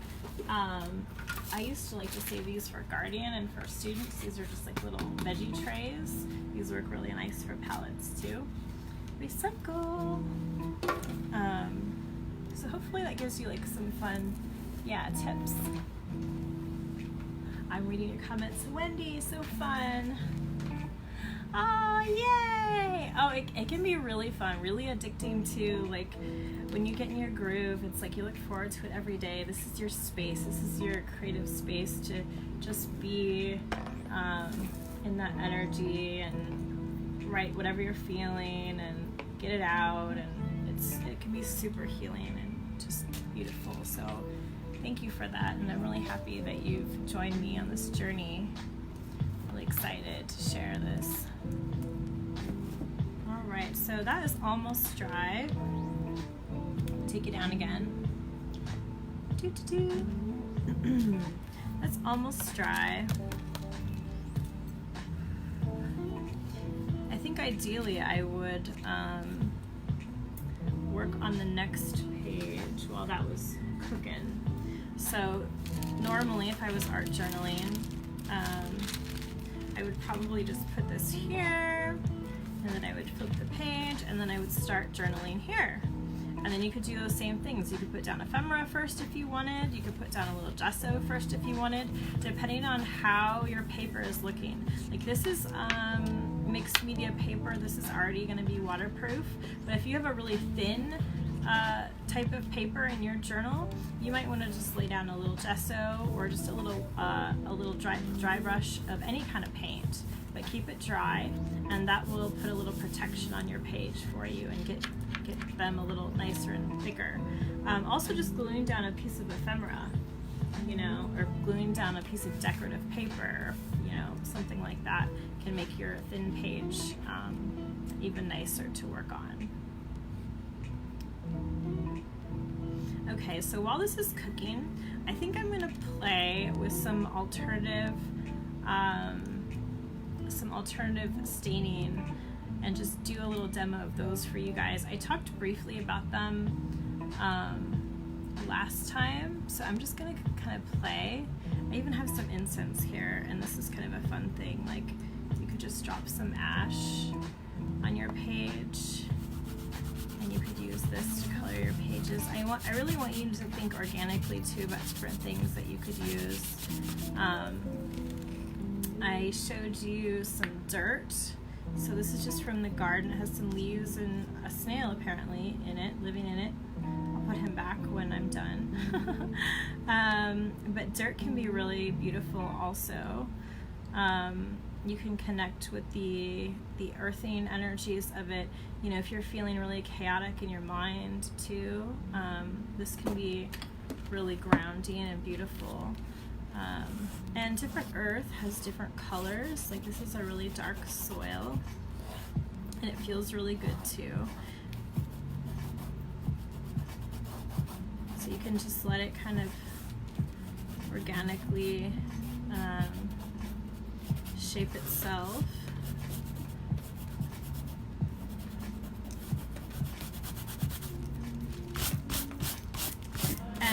I used to like to save these for Guardian and for students. These are just like little veggie trays. These work really nice for palettes too. Recycle. So hopefully that gives you like some fun, tips. I'm reading your comments. Wendy, so fun. Oh, yay! Oh, it can be really fun, really addicting too. Like when you get in your groove, it's like you look forward to it every day. This is your space. This is your creative space to just be in that energy and write whatever you're feeling and get it out. And it can be super healing and just beautiful. So thank you for that, and I'm really happy that you've joined me on this journey. Really excited to share this. All right, so that is almost dry. Take it down again. That's almost dry. I think ideally I would work on the next page while that was cooking. So normally if I was art journaling, I would probably just put this here, and then I would flip the page, and then I would start journaling here. And then you could do those same things. You could put down ephemera first if you wanted. You could put down a little gesso first if you wanted, depending on how your paper is looking. Like this is mixed media paper. This is already going to be waterproof. But if you have a really thin type of paper in your journal, you might want to just lay down a little gesso or just a little dry brush of any kind of paint, but keep it dry, and that will put a little protection on your page for you and get them a little nicer and thicker. Also just gluing down a piece of ephemera, or gluing down a piece of decorative paper, something like that can make your thin page even nicer to work on. Okay, so while this is cooking, I think I'm going to play with some alternative staining and just do a little demo of those for you guys. I talked briefly about them last time, so I'm just going to kind of play. I even have some incense here, and this is kind of a fun thing. Like you could just drop some ash on your page, and you could use this to color your pages. I really want you to think organically too about different things that you could use. I showed you some dirt. So this is just from the garden. It has some leaves and a snail apparently in it, living in it. I'll put him back when I'm done. But dirt can be really beautiful also. You can connect with the earthing energies of it. If you're feeling really chaotic in your mind too, this can be really grounding and beautiful. And different earth has different colors. Like this is a really dark soil, and it feels really good too. So you can just let it kind of organically shape itself.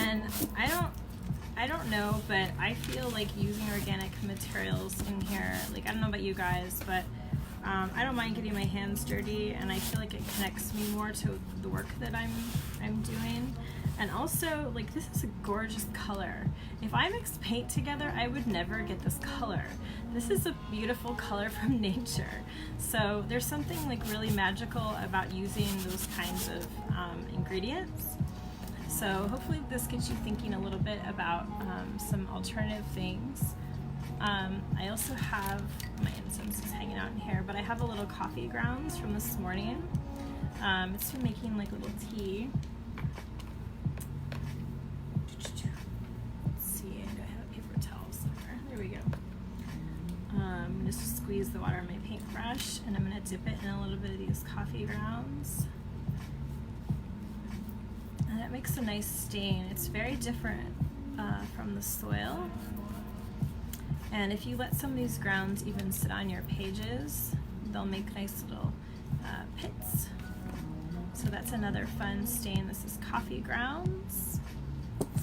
And I don't know, but I feel like using organic materials in here, like I don't know about you guys, but I don't mind getting my hands dirty, and I feel like it connects me more to the work that I'm doing. And also, like, this is a gorgeous color. If I mixed paint together, I would never get this color. This is a beautiful color from nature. So there's something like really magical about using those kinds of ingredients. So hopefully this gets you thinking a little bit about some alternative things. I also have, my incense is hanging out in here, but I have a little coffee grounds from this morning. It's been making like a little tea. Let's see, do I have a paper towel somewhere? There we go. I'm going to squeeze the water in my paintbrush, and I'm going to dip it in a little bit of these coffee grounds. And it makes a nice stain. It's very different from the soil. And if you let some of these grounds even sit on your pages, they'll make nice little pits. So that's another fun stain. This is coffee grounds.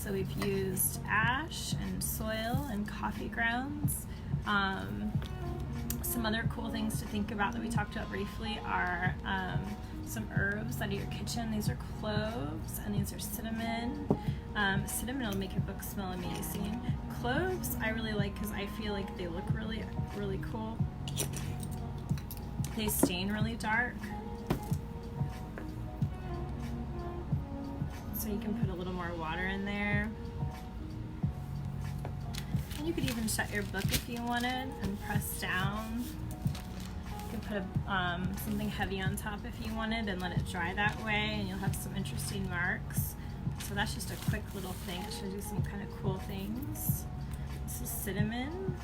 So we've used ash and soil and coffee grounds. Some other cool things to think about that we talked about briefly are some herbs out of your kitchen. These are cloves, and these are cinnamon. Cinnamon will make your book smell amazing. Cloves I really like because I feel like they look really, really cool. They stain really dark. So you can put a little more water in there. And you could even shut your book if you wanted and press down. You could put something heavy on top if you wanted and let it dry that way, and you'll have some interesting marks. So that's just a quick little thing. It shows you some kind of cool things. This is cinnamon.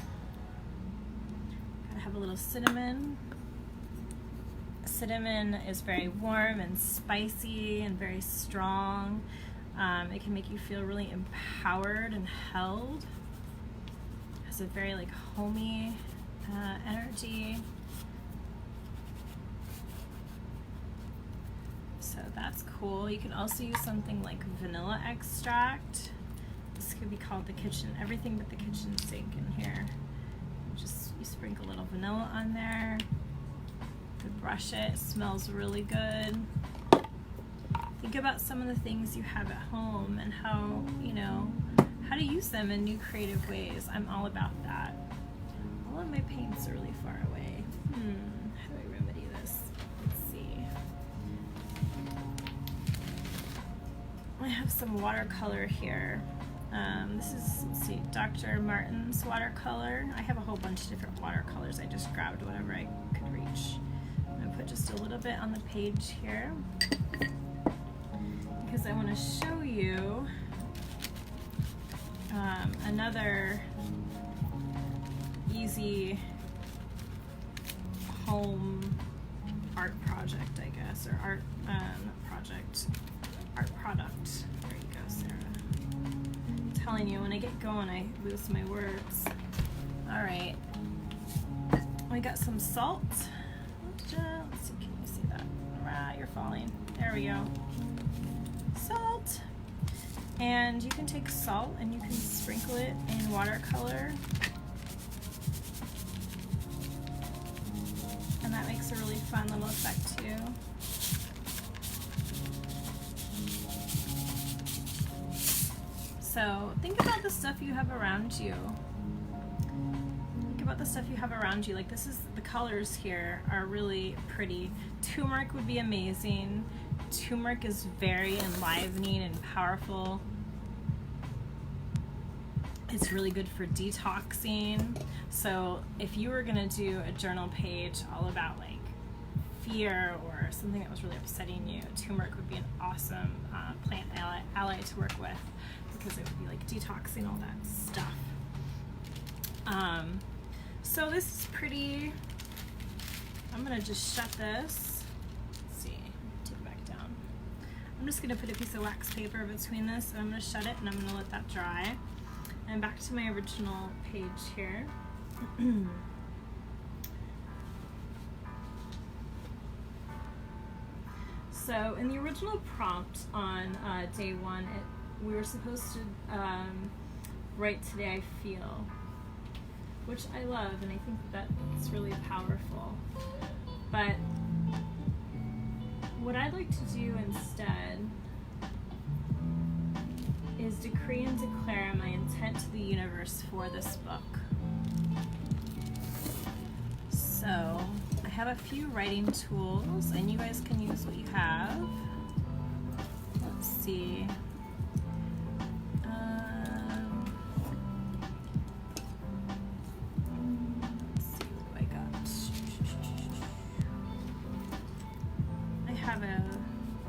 Gotta have a little cinnamon. Cinnamon is very warm and spicy and very strong. It can make you feel really empowered and held. It has a very like homey energy. So that's cool. You can also use something like vanilla extract. This could be called the kitchen, everything but the kitchen sink in here. Just you sprinkle a little vanilla on there. You brush it. It smells really good. Think about some of the things you have at home and how, you know, how to use them in new creative ways. I'm all about that. All of my paints are really far away. How do I remedy this? Let's see. I have some watercolor here. This is, let's see, Dr. Martin's watercolor. I have a whole bunch of different watercolors. I just grabbed whatever I could reach. I'm going to put just a little bit on the page here because I want to show you another easy home art project, I guess, or art product. There you go, Sarah. I'm telling you, when I get going, I lose my words. All right, we got some salt. Let's see, can you see that? Ah, you're falling. There we go. Salt. And you can take salt and you can sprinkle it in watercolor. And that makes a really fun little effect too. So think about the stuff you have around you. Think about the stuff you have around you. Like this is, the colors here are really pretty. Turmeric would be amazing. Turmeric is very enlivening and powerful. It's really good for detoxing. So if you were gonna do a journal page all about like fear or something that was really upsetting you, turmeric would be an awesome plant ally to work with because it would be like detoxing all that stuff. So this is pretty. I'm gonna just shut this. Let's see, take it back down. I'm just gonna put a piece of wax paper between this, and I'm gonna shut it, and I'm gonna let that dry. And back to my original page here. So in the original prompt on day one, we were supposed to write Today I Feel, which I love, and I think that's really powerful. But what I'd like to do instead is decree and declare my intent to the universe for this book. So I have a few writing tools, and you guys can use what you have. Let's see. Let's see what I got. I have a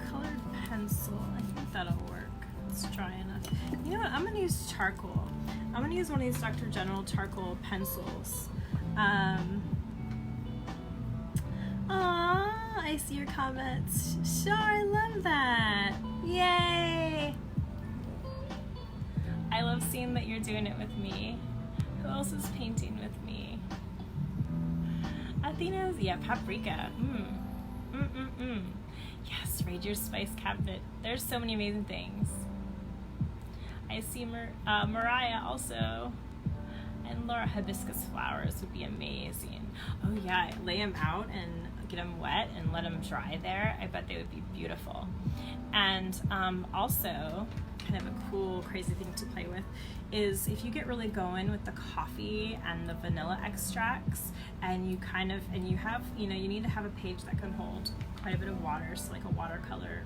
colored pencil. I think that'll work. It's dry enough. You know what? I'm going to use charcoal. I'm going to use one of these Dr. General charcoal pencils. I see your comments. Sure, I love that. Yay! I love seeing that you're doing it with me. Who else is painting with me? Athena's, yeah, paprika. Yes, raid your spice cabinet. There's so many amazing things. I see Mariah also. And Laura, hibiscus flowers would be amazing. Oh yeah, lay them out and get them wet and let them dry there. I bet they would be beautiful. And also, kind of a cool, crazy thing to play with is if you get really going with the coffee and the vanilla extracts, and you have, you need to have a page that can hold quite a bit of water, so like a watercolor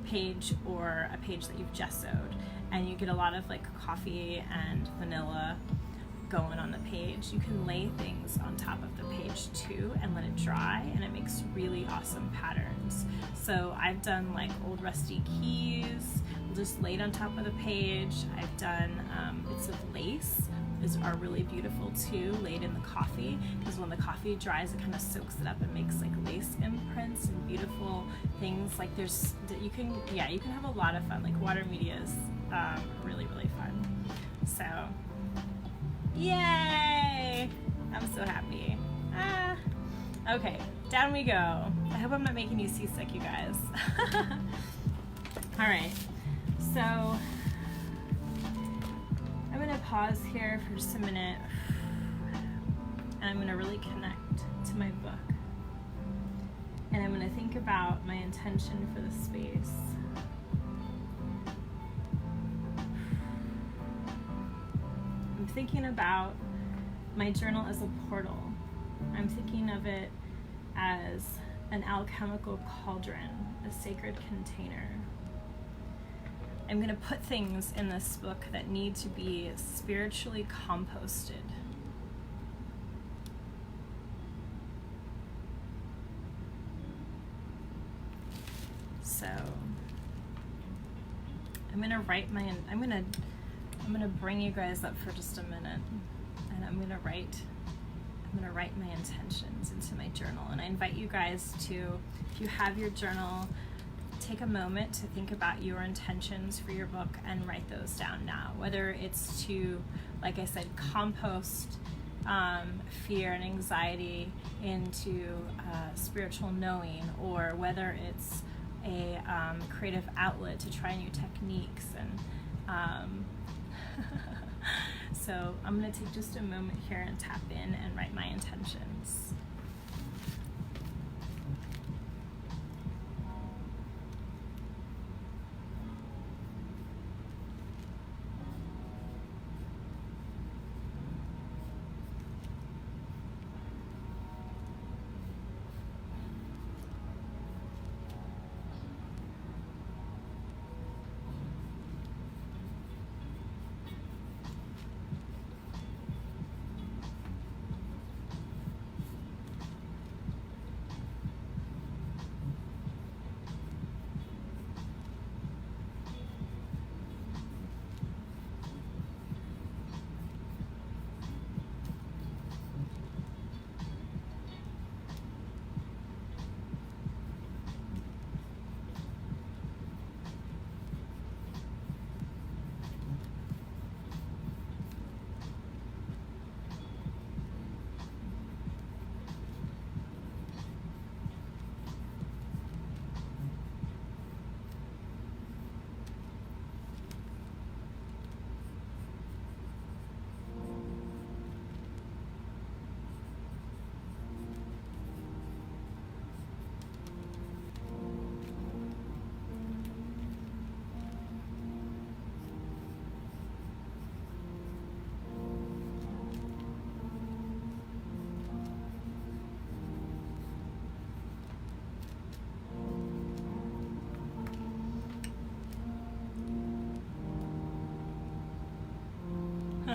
page or a page that you've gessoed, and you get a lot of like coffee and vanilla going on the page. You can lay things on top of the page too and let it dry, and it makes really awesome patterns. So I've done like old rusty keys just laid on top of the page. I've done bits of lace are really beautiful too, laid in the coffee, because when the coffee dries it kind of soaks it up and makes like lace imprints and beautiful things. Like you can have a lot of fun. Like water media is really, really fun. So yay! I'm so happy. Okay, down we go. I hope I'm not making you seasick, you guys. All right, so I'm gonna pause here for just a minute, and I'm gonna really connect to my book, and I'm gonna think about my intention for the space. I'm thinking about my journal as a portal. I'm thinking of it as an alchemical cauldron, a sacred container. I'm going to put things in this book that need to be spiritually composted. So I'm going to bring you guys up for just a minute, and I'm going to write my intentions into my journal. And I invite you guys to, if you have your journal, take a moment to think about your intentions for your book and write those down now. Whether it's to, like I said, compost fear and anxiety into spiritual knowing, or whether it's a creative outlet to try new techniques. And so I'm going to take just a moment here and tap in and write my intentions.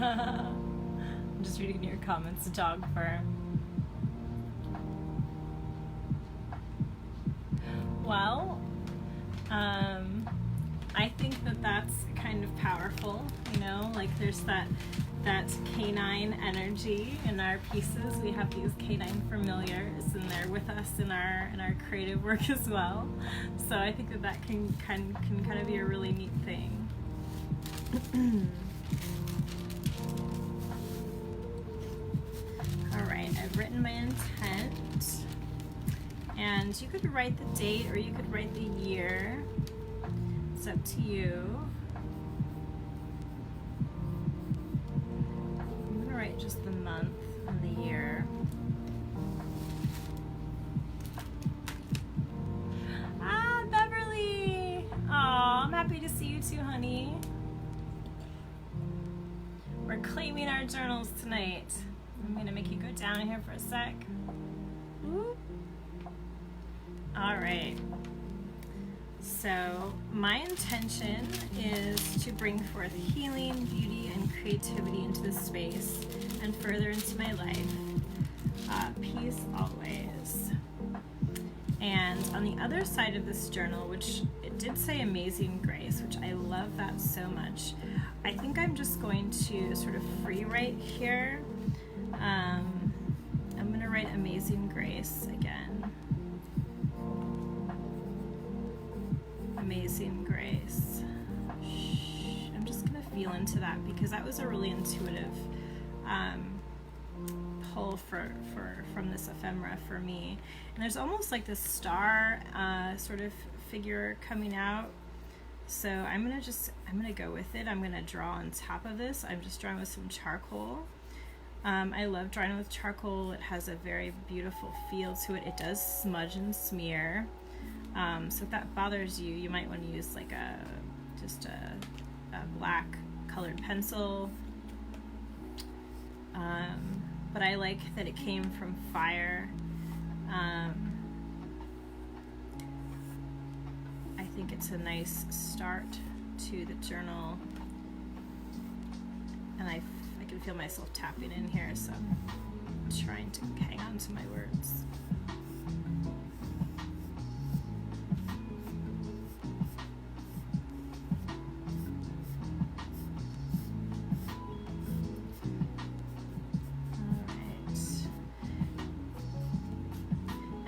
I'm just reading your comments, dog fur. Well, I think that that's kind of powerful, you know, like there's that canine energy in our pieces. We have these canine familiars and they're with us in our creative work as well. So I think that can kind of be a really neat thing. All right, I've written my intent, and you could write the date or you could write the year. It's up to you. I'm gonna write just the month and the year. Ah, Beverly! Aw, I'm happy to see you too, honey. We're claiming our journals tonight. I'm gonna make you go down here for a sec. Whoop. All right. So my intention is to bring forth healing, beauty, and creativity into this space and further into my life. Peace always. And on the other side of this journal, which it did say Amazing Grace, which I love that so much, I think I'm just going to sort of free write here. I'm going to write Amazing Grace again. Amazing Grace. I'm just going to feel into that because that was a really intuitive pull from this ephemera for me. And there's almost like this star sort of figure coming out. So I'm gonna go with it. I'm gonna draw on top of this. I'm just drawing with some charcoal. I love drawing with charcoal. It has a very beautiful feel to it. It does smudge and smear. So if that bothers you, you might want to use like a black colored pencil. But I like that it came from fire. I think it's a nice start to the journal, and I can feel myself tapping in here, so I'm trying to hang on to my words.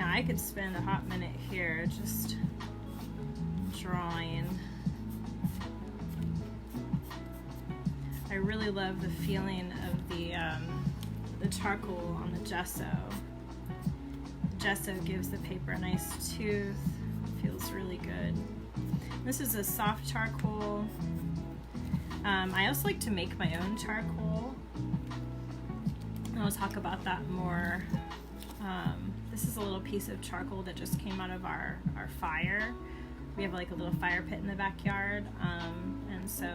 I could spend a hot minute here just drawing. I really love the feeling of the charcoal on the gesso. The gesso gives the paper a nice tooth. Feels really good. This is a soft charcoal. I also like to make my own charcoal. I'll talk about that more. This is a little piece of charcoal that just came out of our fire. We have like a little fire pit in the backyard, and so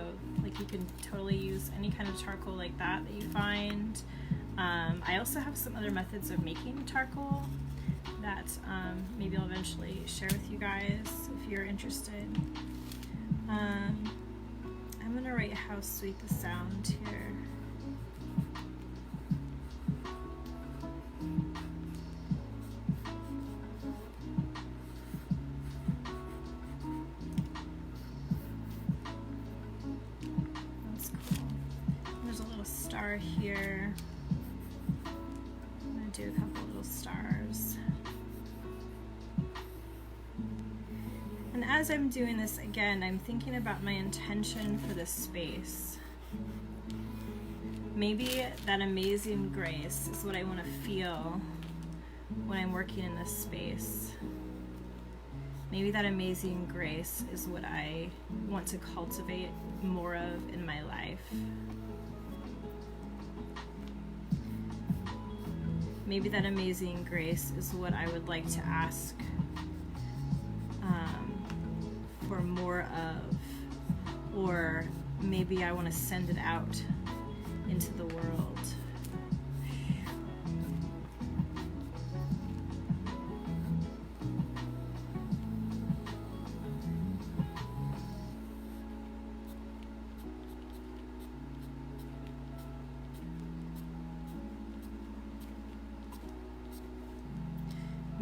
like you can totally use any kind of charcoal like that you find. I also have some other methods of making charcoal that maybe I'll eventually share with you guys if you're interested. I'm gonna write How Sweet the Sound here. Here, I'm going to do a couple little stars. And as I'm doing this again, I'm thinking about my intention for this space. Maybe that amazing grace is what I want to feel when I'm working in this space. Maybe that amazing grace is what I want to cultivate more of in my life. Maybe that amazing grace is what I would like to ask for more of, or maybe I want to send it out into the world.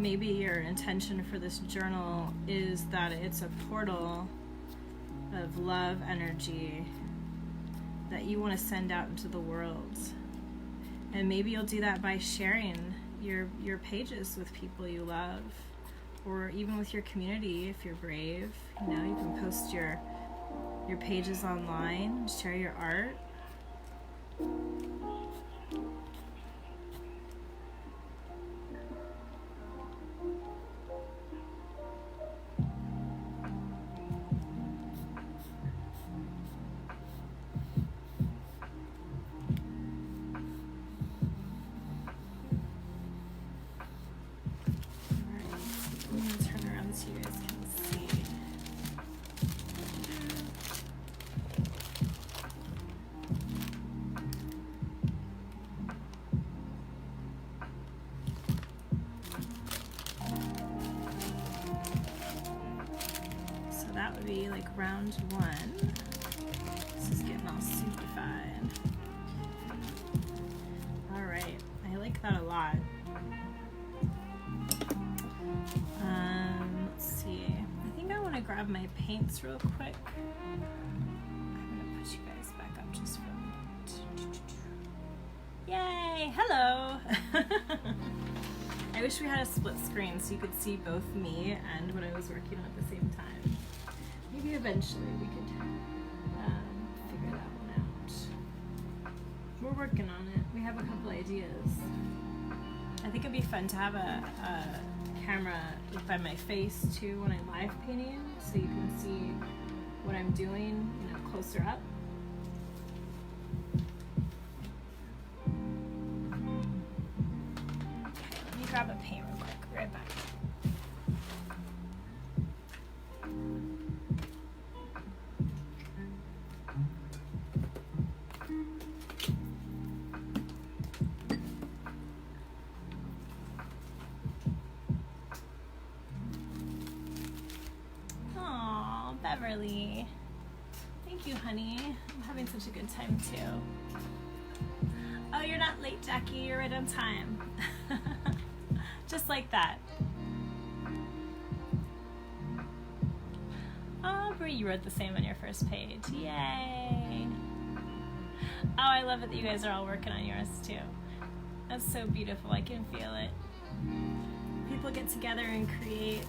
maybe your intention for this journal is that it's a portal of love energy that you want to send out into the world. And maybe you'll do that by sharing your pages with people you love, or even with your community if you're brave. You know, you can post your pages online, share your art. That would be like round 1. This is getting all simplified. Alright, I like that a lot. Let's see. I think I want to grab my paints real quick. I'm going to put you guys back up just for a minute. Yay! Hello! I wish we had a split screen so you could see both me and what I was working on at the same time. Maybe eventually we could figure that one out. We're working on it. We have a couple ideas. I think it'd be fun to have a camera by my face too when I'm live painting, so you can see what I'm doing, you know, closer up. Okay, let me grab a paint real quick. Be right back. Beverly. Thank you, honey. I'm having such a good time too. Oh, you're not late, Jackie. You're right on time. Just like that. Oh, Brie, you wrote the same on your first page. Yay. Oh, I love it that you guys are all working on yours too. That's so beautiful. I can feel it. People get together and create.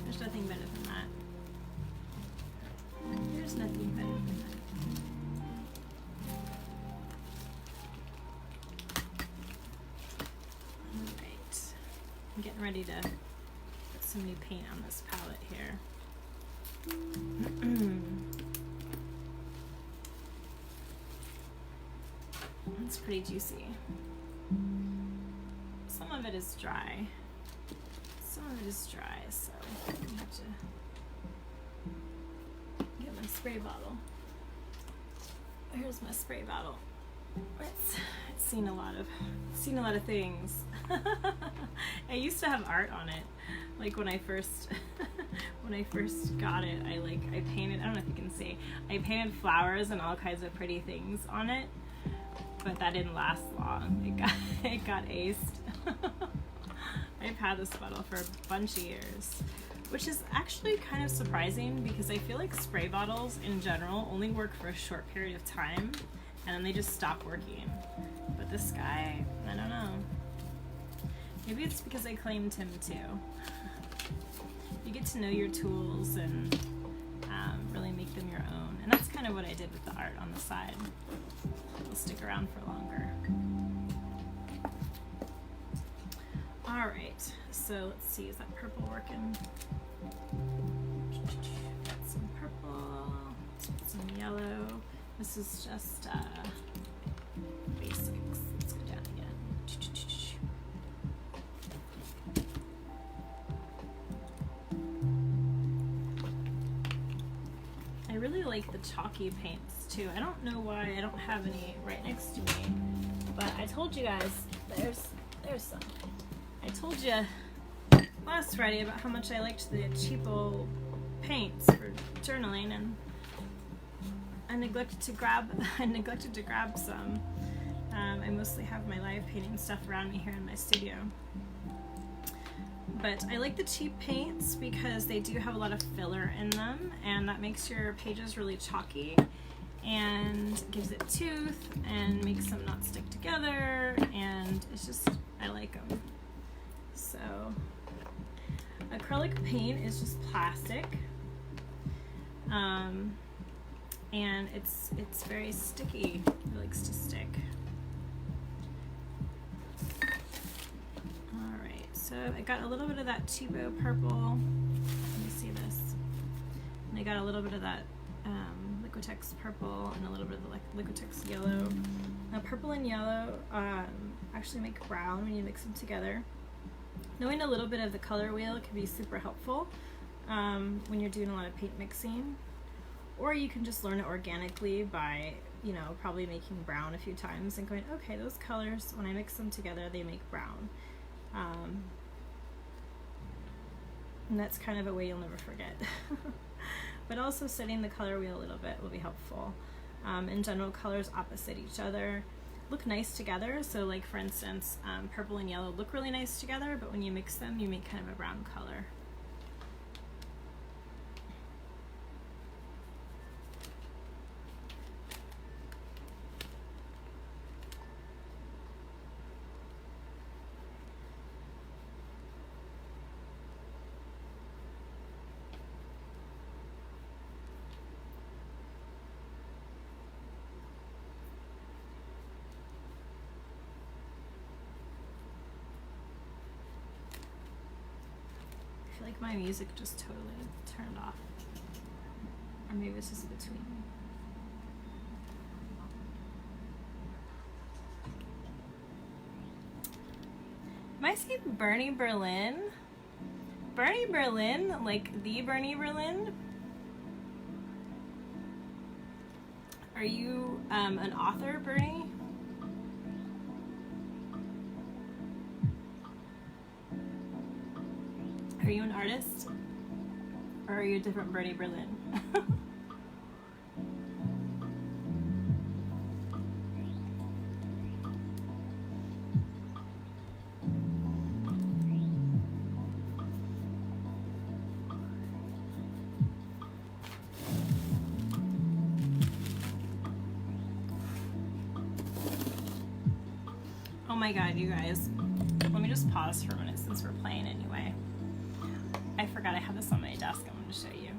There's nothing better than that. There's nothing better than that. Alright. I'm getting ready to put some new paint on this palette here. It's pretty juicy. Some of it is dry. Some of it is dry, so I have to get my spray bottle. Here's my spray bottle. It's seen a lot of things. I used to have art on it. Like when I first got it, I painted, I don't know if you can see, I painted flowers and all kinds of pretty things on it, but that didn't last long. It got aced. I've had this bottle for a bunch of years, which is actually kind of surprising because I feel like spray bottles in general only work for a short period of time and then they just stop working. But this guy, I don't know. Maybe it's because I claimed him too. You get to know your tools and really make them your own. And that's kind of what I did with the art on the side. It'll stick around for longer. Alright, so let's see, is that purple working? Got some purple, some yellow. This is just basics. Let's go down again. I really like the chalky paints too. I don't know why I don't have any right next to me, but I told you guys, there's some. I told you last Friday about how much I liked the cheapo paints for journaling, and I neglected to grab some. I mostly have my live painting stuff around me here in my studio. But I like the cheap paints because they do have a lot of filler in them, and that makes your pages really chalky and gives it tooth and makes them not stick together, and it's just, I like them. So acrylic paint is just plastic, and it's very sticky. It likes to stick. All right, so I got a little bit of that Chibo purple. Let me see this. And I got a little bit of that Liquitex purple and a little bit of the Liquitex yellow. Now purple and yellow actually make brown when you mix them together. Knowing a little bit of the color wheel can be super helpful when you're doing a lot of paint mixing. Or you can just learn it organically by, you know, probably making brown a few times and going, okay, those colors, when I mix them together, they make brown. And that's kind of a way you'll never forget. But also studying the color wheel a little bit will be helpful. In general, colors opposite each other look nice together. So like for instance, purple and yellow look really nice together, but when you mix them, you make kind of a brown color. I feel like my music just totally turned off. Or maybe it's just between. Am I saying Bernie Berlin? Bernie Berlin? Like the Bernie Berlin? Are you an author, Bernie? Are you an artist? Or are you a different Bernie Berlin? Oh my god, you guys. Let me just pause for a minute since we're playing anyway. I forgot I have this on my desk. I'm going to show you.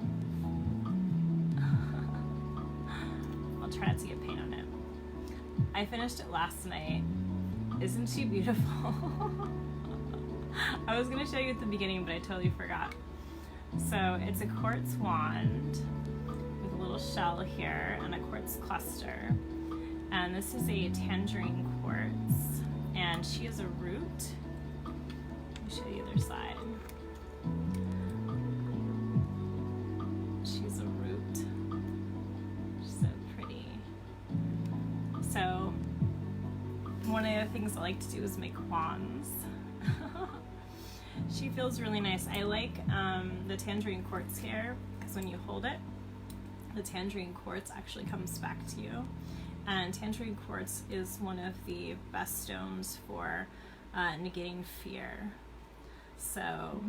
I'll try not to get paint on it. I finished it last night. Isn't she beautiful? I was going to show you at the beginning, but I totally forgot. So it's a quartz wand with a little shell here and a quartz cluster. And this is a tangerine quartz. And she is a root. Let me show you the other side. She's a root. She's so pretty. So one of the things I like to do is make wands. She feels really nice. I like the tangerine quartz here because when you hold it, the tangerine quartz actually comes back to you. And tangerine quartz is one of the best stones for negating fear. So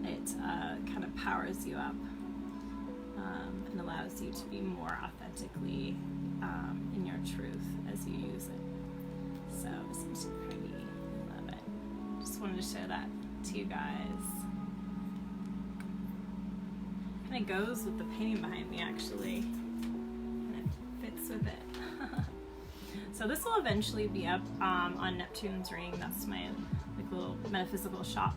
it kind of powers you up and allows you to be more authentically in your truth as you use it. So isn't she pretty? I love it. Just wanted to show that to you guys. Kind of goes with the painting behind me actually. And it fits with it. So this will eventually be up on Neptune's Ring. That's my like little metaphysical shop.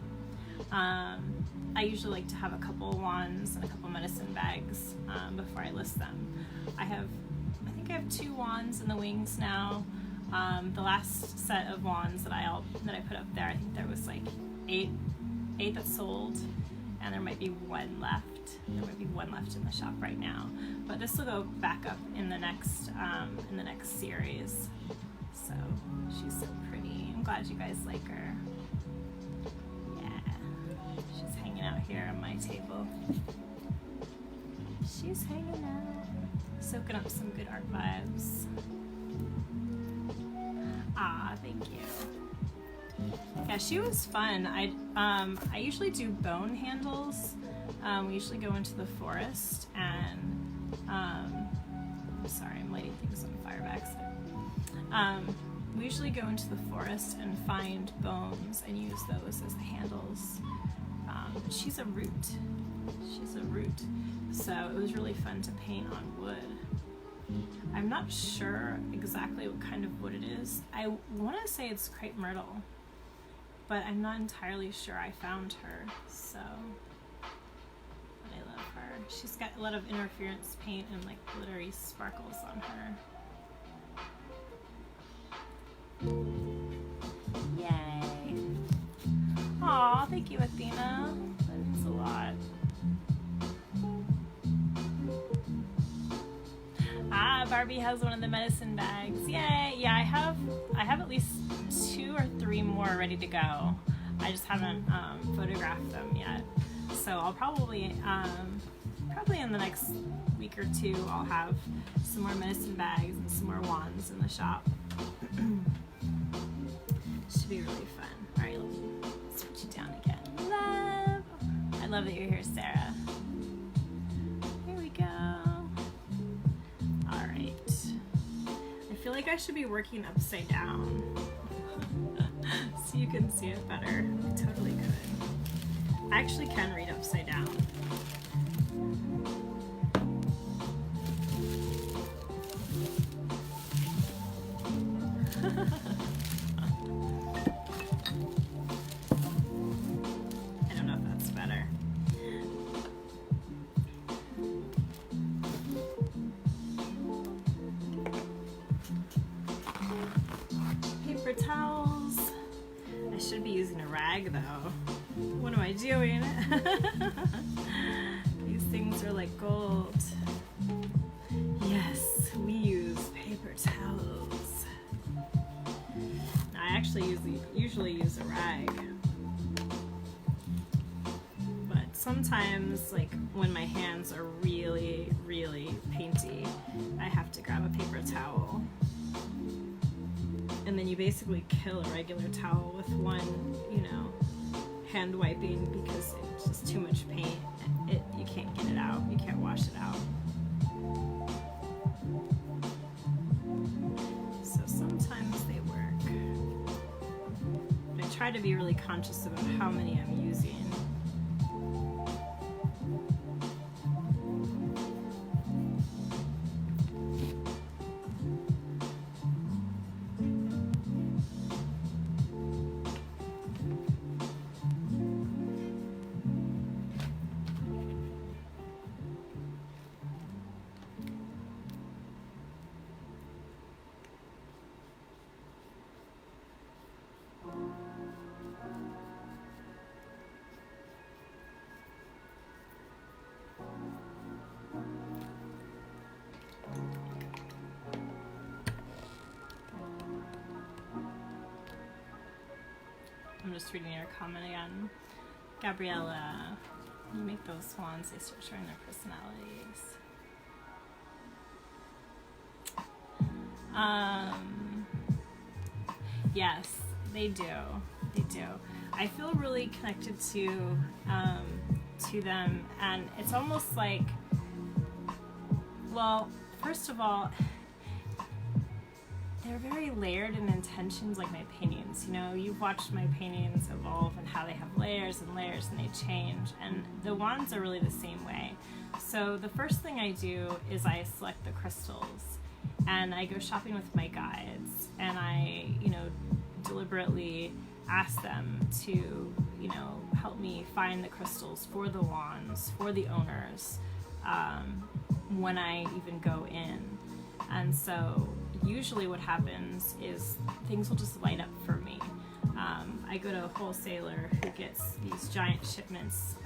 I usually like to have a couple wands and a couple medicine bags before I list them. I think I have 2 wands in the wings now. The last set of wands that I put up there, I think there was like 8 that sold, and there might be 1 left. There might be 1 left in the shop right now, but this will go back up in the next series. So she's so pretty. I'm glad you guys like her. Yeah, she's hanging out here on my table. She's hanging out, soaking up some good art vibes. Ah, thank you. Yeah, she was fun. I usually do bone handles. We usually go into the forest and I'm sorry, I'm lighting things on fire by accident. We usually go into the forest and find bones and use those as the handles. She's a root. So it was really fun to paint on wood. I'm not sure exactly what kind of wood it is. I want to say it's crepe myrtle, but I'm not entirely sure. I found her, so I love her. She's got a lot of interference paint and like glittery sparkles on her. Yay. Aw, thank you, Athena. That means a lot. Ah, Barbie has one of the medicine bags. Yay! Yeah, I have at least 2 or 3 more ready to go. I just haven't photographed them yet. So I'll probably in the next week or 2 I'll have some more medicine bags and some more wands in the shop. Should be really fun. All right, let me switch it down again. Love. I love that you're here, Sarah. Here we go. All right. I feel like I should be working upside down so you can see it better. I totally could. I actually can read upside down. I don't know if that's better. Paper towels. I should be using a rag though. What am I doing? These things are like gold. Yes, we use paper towels. I actually usually use a rag. But sometimes, like when my hands are really, really painty, I have to grab a paper towel. And then you basically kill a regular towel with one, hand wiping because it's just too much paint. You can't get it out. You can't wash it out. So sometimes they work. But I try to be really conscious about how many I'm using. I'm just reading your comment again. Gabriella, you make those swans, they start showing their personalities. Yes, they do. They do. I feel really connected to them, and it's almost like, well, first of all, they're very layered in intentions, like my paintings. You've watched my paintings evolve and how they have layers and layers and they change, and the wands are really the same way. So the first thing I do is I select the crystals and I go shopping with my guides, and I, deliberately ask them to, help me find the crystals for the wands, for the owners, when I even go in. And so usually what happens is things will just light up for me. I go to a wholesaler who gets these giant shipments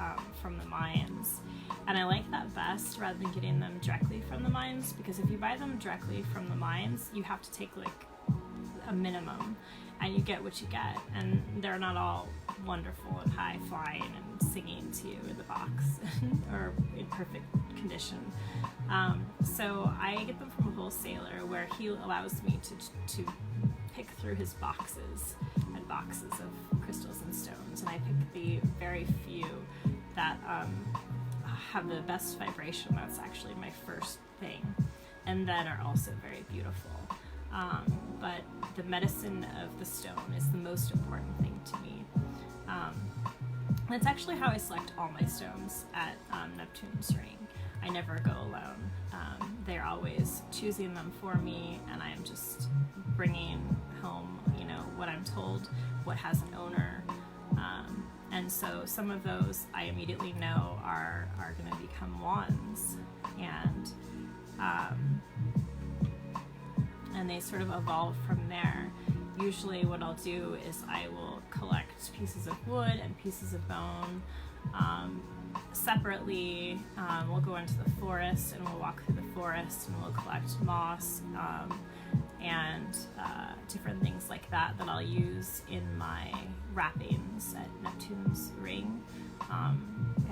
from the mines, and I like that best rather than getting them directly from the mines, because if you buy them directly from the mines, you have to take like a minimum and you get what you get, and they're not all wonderful and high flying and singing to you in the box or in perfect condition. So I get them from a wholesaler where he allows me to pick through his boxes and boxes of crystals and stones, and I pick the very few that have the best vibration. That's actually my first thing, and then are also very beautiful. But the medicine of the stone is the most important thing to me. That's actually how I select all my stones at Neptune's ring. I never go alone. They're always choosing them for me, and I'm just bringing home, what I'm told, what has an owner. And so some of those I immediately know are going to become wands, and they sort of evolve from there. Usually what I'll do is I will collect pieces of wood and pieces of bone separately. We'll go into the forest and we'll walk through the forest and we'll collect moss and different things like that I'll use in my wrappings at Neptune's ring.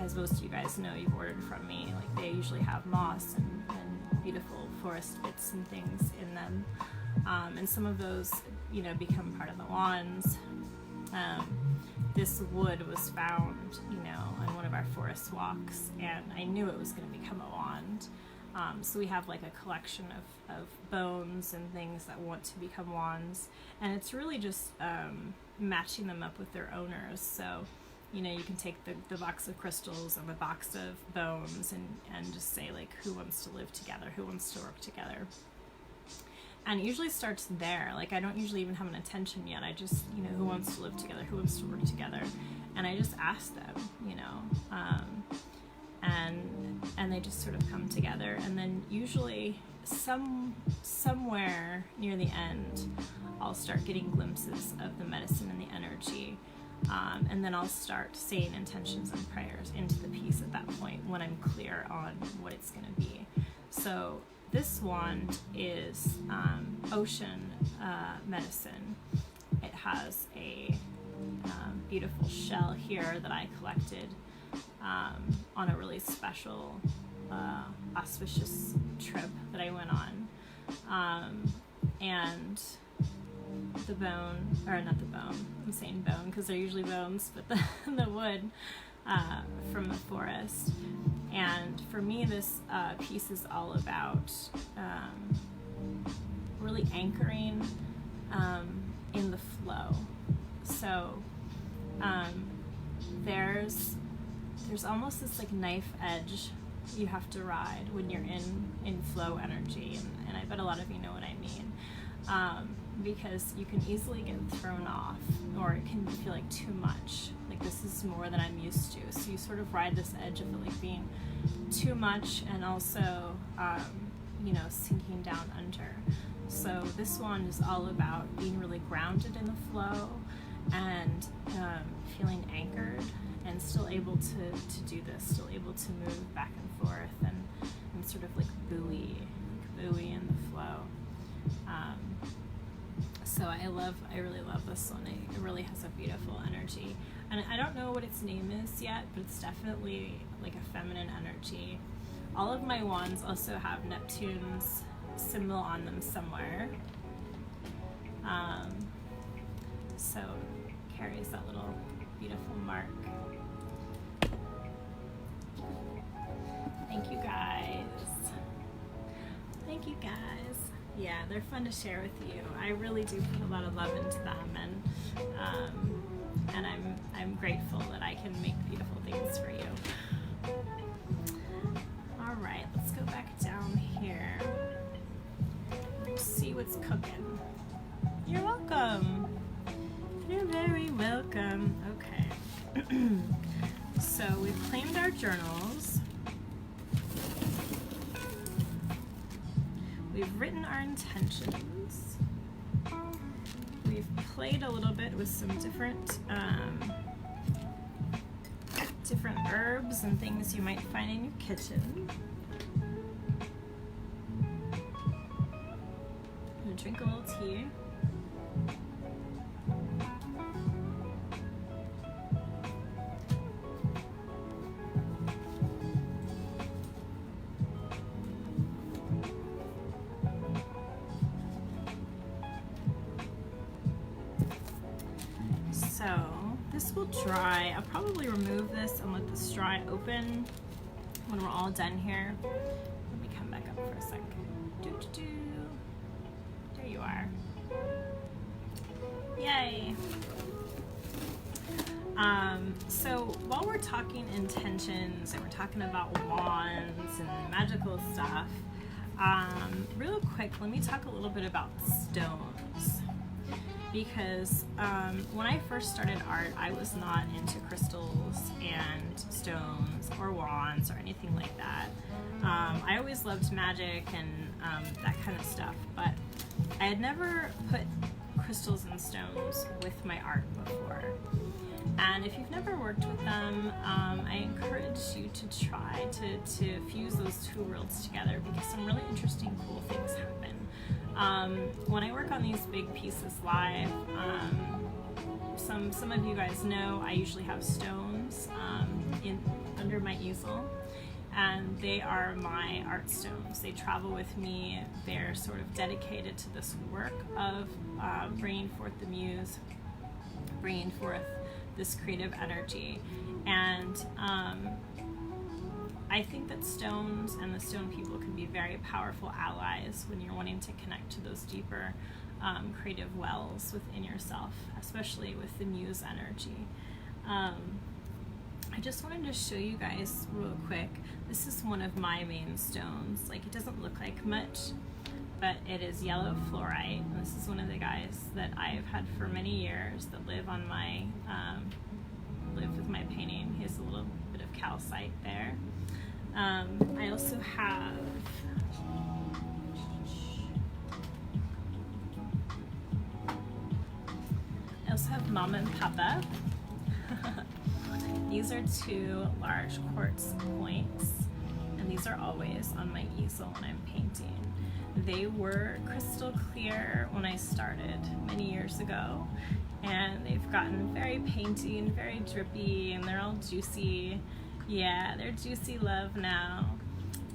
As most of you guys know, you've ordered from me, like they usually have moss and beautiful forest bits and things in them. And some of those, become part of the wands. This wood was found, on one of our forest walks, and I knew it was going to become a wand. So we have like a collection of bones and things that want to become wands, and it's really just matching them up with their owners. So, you can take the box of crystals and the box of bones and just say, like, who wants to live together, who wants to work together. And it usually starts there. Like, I don't usually even have an intention yet. I just, who wants to live together, who wants to work together, and I just ask them, and they just sort of come together. And then usually somewhere near the end, I'll start getting glimpses of the medicine and the energy. And then I'll start saying intentions and prayers into the piece at that point when I'm clear on what it's going to be. So this wand is ocean medicine. It has a beautiful shell here that I collected on a really special auspicious trip that I went on. And the bone, or not the bone, I'm saying bone because they're usually bones, but the wood from the forest. And for me, this piece is all about really anchoring in the flow. So there's almost this like knife edge you have to ride when you're in flow energy, and I bet a lot of you know what I mean. Because you can easily get thrown off, or it can feel like too much. Like, this is more than I'm used to. So you sort of ride this edge of it like being too much, and also, sinking down under. So this one is all about being really grounded in the flow and feeling anchored and still able to do this, still able to move back and forth and sort of like buoy in the flow. So I really love this one. It really has a beautiful energy. And I don't know what its name is yet, but it's definitely like a feminine energy. All of my wands also have Neptune's symbol on them somewhere. So it carries that little beautiful mark. Thank you guys. Thank you guys. Yeah, they're fun to share with you. I really do put a lot of love into them, and I'm grateful that I can make beautiful things for you. All right, let's go back down here. See what's cooking. You're welcome. You're very welcome. Okay. So we've claimed our journals. We've written our intentions. We've played a little bit with some different herbs and things you might find in your kitchen. I'm gonna drink a little tea. will dry. I'll probably remove this and let this dry open when we're all done here. Let me come back up for a sec. There you are. Yay. So while we're talking intentions and we're talking about wands and magical stuff, real quick, let me talk a little bit about stones. Because when I first started art, I was not into crystals and stones or wands or anything like that. I always loved magic and that kind of stuff, but I had never put crystals and stones with my art before. And if you've never worked with them, I encourage you to try to fuse those two worlds together, because some really interesting, cool things happen. When I work on these big pieces live, some of you guys know I usually have stones under my easel, and they are my art stones. They travel with me. They're sort of dedicated to this work of bringing forth the muse, bringing forth this creative energy. And I think that stones and the stone people can be very powerful allies when you're wanting to connect to those deeper creative wells within yourself, especially with the muse energy. I just wanted to show you guys real quick. This is one of my main stones. Like, it doesn't look like much, but it is yellow fluorite. And this is one of the guys that I've had for many years that live on my, live with my painting. He has a little bit of calcite there. I also have Mama and Papa. These are two large quartz points, and these are always on my easel when I'm painting. They were crystal clear when I started many years ago, and they've gotten very painty and very drippy, and they're all juicy. Yeah, they're juicy love now.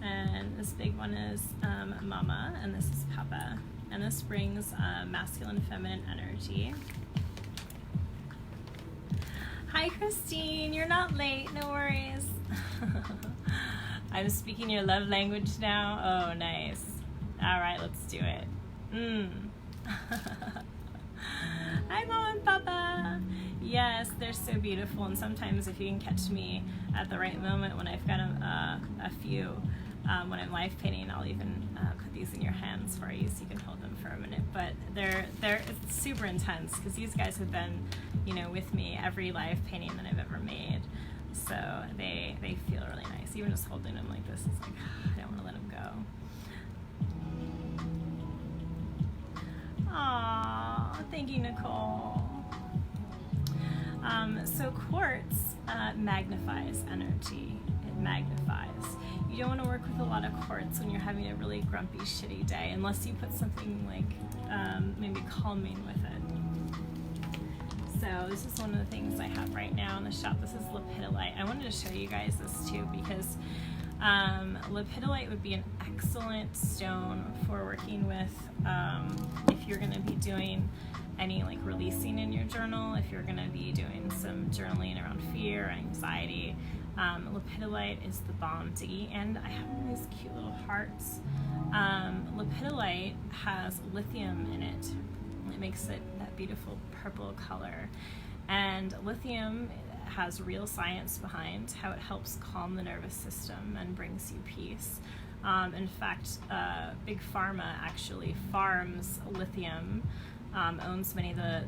And this big one is Mama, and this is Papa. And this brings masculine, feminine energy. Hi, Christine. You're not late. No worries. I'm speaking your love language now. Oh, nice. All right, let's do it. Hi, Mom and Papa. Yes, they're so beautiful. And sometimes if you can catch me at the right moment when I've got a few, when I'm live painting, I'll even put these in your hands for you so you can hold them for a minute. But it's super intense because these guys have been, with me every live painting that I've ever made. So they feel really nice. Even just holding them like this, it's like, I don't want to let them go. Aw, thank you, Nicole. So quartz magnifies energy. It magnifies. You don't want to work with a lot of quartz when you're having a really grumpy, shitty day, unless you put something like maybe calming with it. So this is one of the things I have right now in the shop. This is lepidolite. I wanted to show you guys this too because lepidolite would be an excellent stone for working with if you're going to be doing any like releasing in your journal, if you're going to be doing some journaling around fear, anxiety. Lepidolite is the bomb, Diggy, and I have one of these cute little hearts. Lepidolite has lithium in it. It makes it that beautiful purple color. And lithium has real science behind how it helps calm the nervous system and brings you peace. In fact, Big Pharma actually farms lithium, owns many of the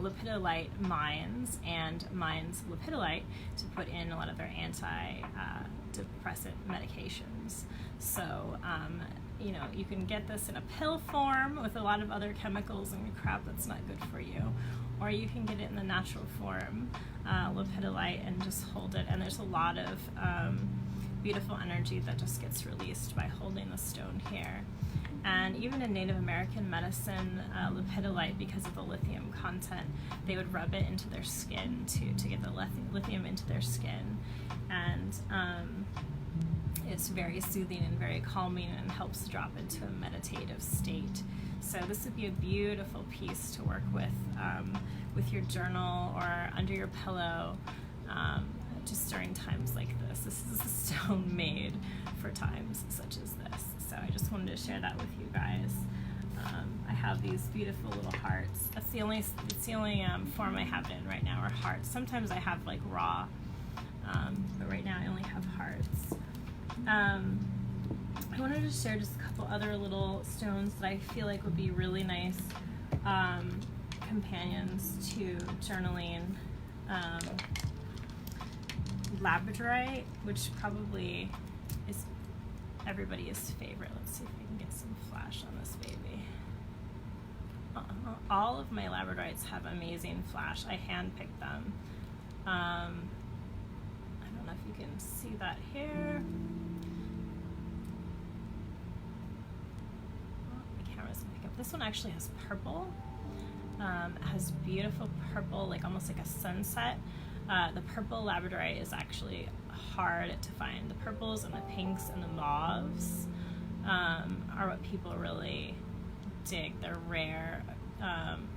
lepidolite mines, and mines lepidolite to put in a lot of their antidepressant medications. So, you can get this in a pill form with a lot of other chemicals and crap that's not good for you, or you can get it in the natural form, lepidolite, and just hold it. And there's a lot of beautiful energy that just gets released by holding the stone here. And even in Native American medicine, lepidolite, because of the lithium content, they would rub it into their skin to get the lithium into their skin. And it's very soothing and very calming and helps drop into a meditative state. So this would be a beautiful piece to work with your journal or under your pillow, just during times like this. This is a stone made for times such as this. So I just wanted to share that with you guys. I have these beautiful little hearts. It's the only form I have it in right now are hearts. Sometimes I have like raw, but right now I only have hearts. I wanted to share just a couple other little stones that I feel like would be really nice companions to journaling. Labradorite, which probably is everybody's favorite. Let's see if we can get some flash on this baby. All of my labradorites have amazing flash. I handpicked them. I don't know if you can see that here. My camera's gonna pick up. This one actually has purple. It has beautiful purple, like almost like a sunset. The purple labradorite is actually hard to find. The purples and the pinks and the mauves are what people really dig. They're rare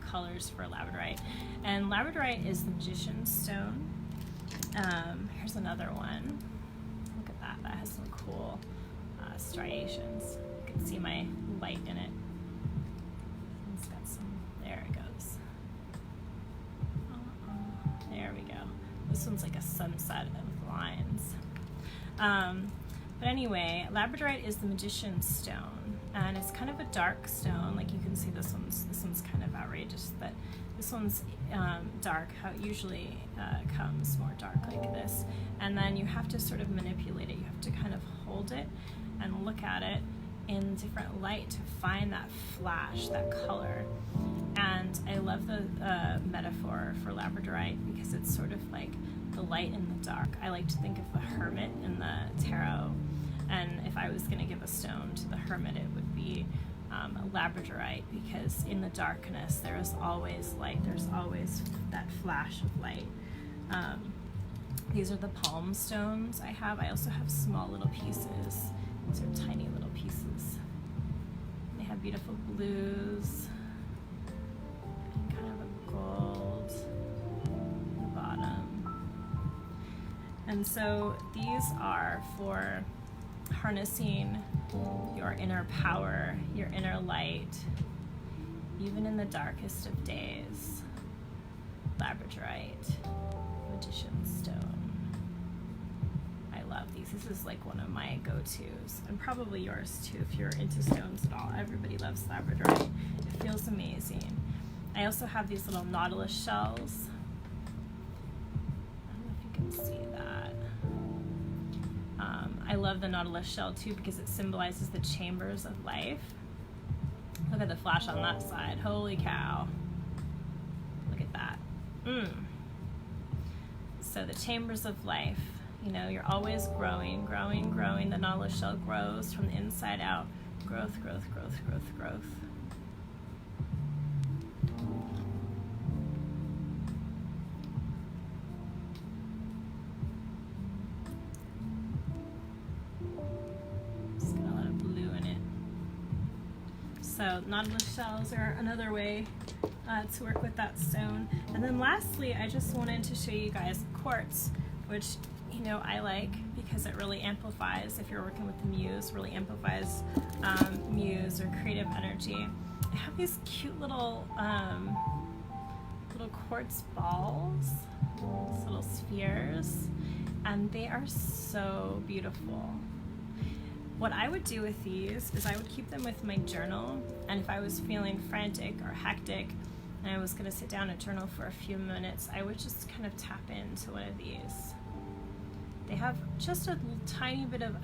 colors for labradorite. And labradorite is the magician's stone. Here's another one. Look at that. That has some cool striations. You can see my light in it. It's got some, there it goes. There we go. This one's like a sunset of lines. But anyway, labradorite is the magician's stone, and it's kind of a dark stone. Like you can see this one's kind of outrageous, but this one's dark, how it usually comes more dark like this. And then you have to sort of manipulate it. You have to kind of hold it and look at it in different light to find that flash, that color. And I love the metaphor for labradorite because it's sort of like the light in the dark. I like to think of the hermit in the tarot, and if I was going to give a stone to the hermit, it would be a labradorite, because in the darkness there is always light. There's always that flash of light. These are the palm stones I have. I also have small little pieces. These are tiny little pieces. They have beautiful blues and kind of a gold at the bottom. And so these are for harnessing your inner power, your inner light, even in the darkest of days. Labradorite, magician's stone. I love these. This is like one of my go-tos, and probably yours too if you're into stones at all. Everybody loves labradorite. It feels amazing. I also have these little nautilus shells. I don't know if you can see that. I love the nautilus shell too because it symbolizes the chambers of life. Look at the flash on that side. Holy cow. Look at that. So the chambers of life, you know, you're always growing, growing, growing. The nautilus shell grows from the inside out. Growth, growth, growth, growth, growth. Just got a lot of blue in it. So nautilus shells are another way to work with that stone. And then lastly, I just wanted to show you guys quartz, which, you know, I like because it really amplifies, if you're working with the muse, really amplifies muse or creative energy. I have these cute little quartz balls, these little spheres, and they are so beautiful. What I would do with these is I would keep them with my journal, and if I was feeling frantic or hectic and I was going to sit down and journal for a few minutes, I would just kind of tap into one of these. They have just a tiny bit of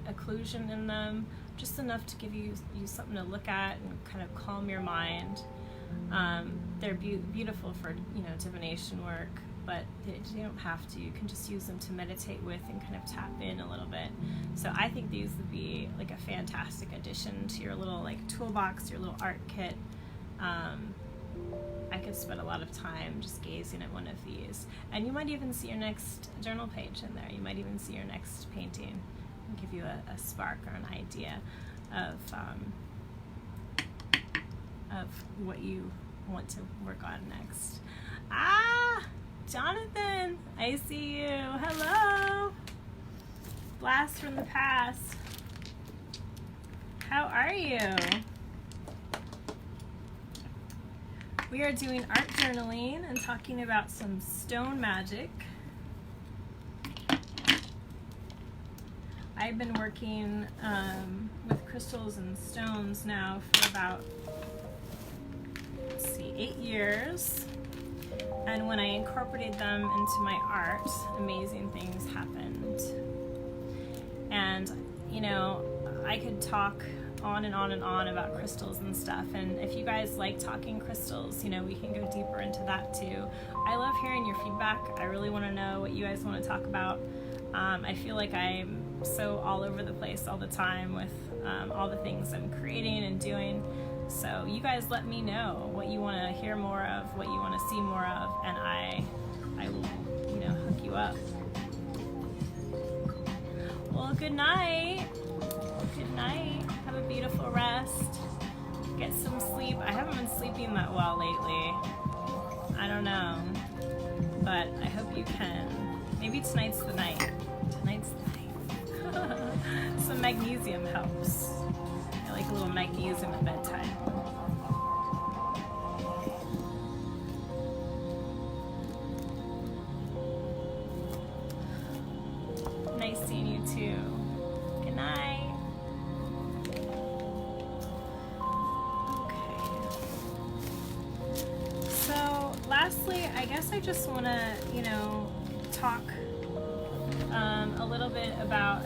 occlusion in them, just enough to give you something to look at and kind of calm your mind. They're beautiful for, you know, divination work, but you don't have to. You can just use them to meditate with and kind of tap in a little bit. So I think these would be like a fantastic addition to your little like toolbox, your little art kit. I could spend a lot of time just gazing at one of these, and you might even see your next journal page in there. You might even see your next painting and give you a spark or an idea of of what you want to work on next. Jonathan, I see you. Hello. Blast from the past. How are you? We are doing art journaling and talking about some stone magic. I've been working with crystals and stones now for about, 8 years. And when I incorporated them into my art, amazing things happened. And, I could talk on and on and on about crystals and stuff. And if you guys like talking crystals, we can go deeper into that too. I love hearing your feedback. I really want to know what you guys want to talk about. I feel like I'm so all over the place all the time with all the things I'm creating and doing. So you guys let me know what you want to hear more of, what you want to see more of, and I will, hook you up. Well, good night. Good night. Have a beautiful rest. Get some sleep. I haven't been sleeping that well lately. I don't know, but I hope you can. Maybe tonight's the night. Tonight's the night. Some magnesium helps. I like a little magnesium at bedtime. Nice seeing you too. Good night. Okay. So lastly, I guess I just want to, talk a little bit about,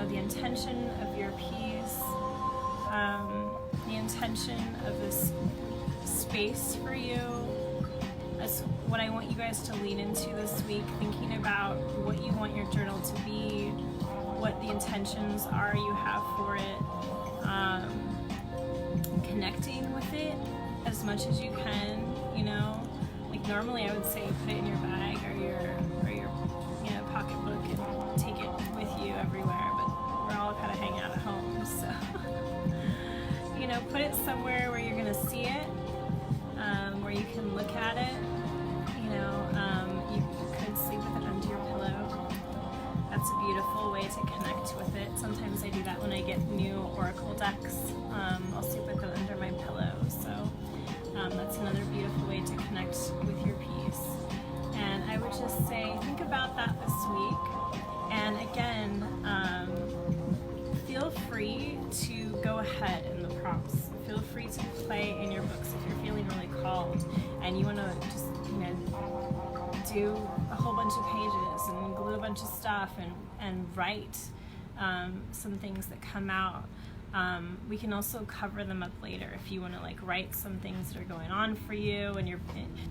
the intention of your piece, the intention of this space for you. That's what I want you guys to lean into this week, thinking about what you want your journal to be, what the intentions are you have for it, connecting with it as much as you can, Like normally I would say put it in your bag or your pocketbook and take it with you everywhere, but we're all kind of hanging out at home, so put it somewhere where you're gonna see it, where you can look at it. You could sleep with it under your pillow. That's a beautiful way to connect with it. Sometimes I do that when I get new oracle decks. I'll sleep with them under my pillow, so that's another beautiful way to connect with your piece. And I would just say, think about that this week. And again, feel free to go ahead in the prompts. Feel free to play in your books if you're feeling really called and you want to just, do a whole bunch of pages and glue a bunch of stuff and write some things that come out. We can also cover them up later if you want to write some things that are going on for you, and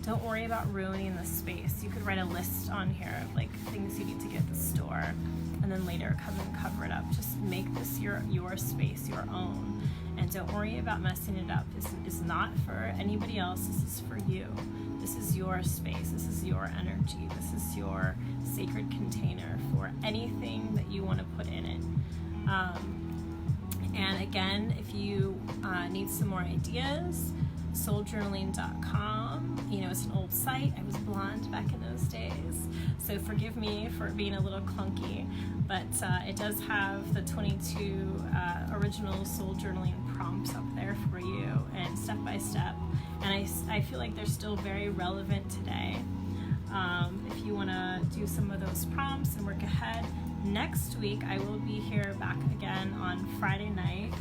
don't worry about ruining the space. You could write a list on here of things you need to get at the store, and then later come and cover it up. Just make this your space, your own, and don't worry about messing it up. This is not for anybody else. This is for you. This is your space. This is your energy. This is your sacred container for anything that you want to put in it. And again, if you need some more ideas, souljournaling.com. It's an old site. I was blonde back in those days, so forgive me for it being a little clunky, but it does have the 22 original soul journaling prompts up there for you, and step by step. And I feel like they're still very relevant today. If you want to do some of those prompts and work ahead, next week I will be here back again on Friday night,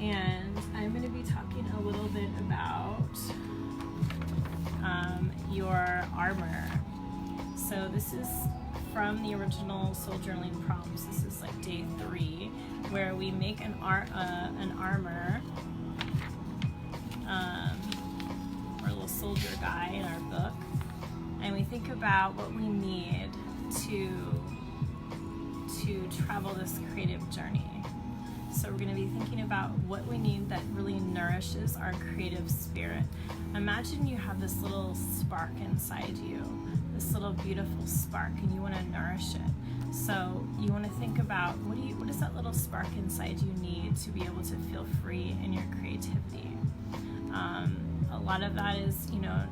and I'm going to be talking a little bit about your armor. So this is from the original soul journaling prompts. This is day 3, where we make an armor, or a little soldier guy in our book, and we think about what we need to travel this creative journey. So we're going to be thinking about what we need that really nourishes our creative spirit. Imagine you have this little spark inside you, this little beautiful spark, and you want to nourish it. So you want to think about what is that little spark inside you need to be able to feel free in your creativity. A lot of that is,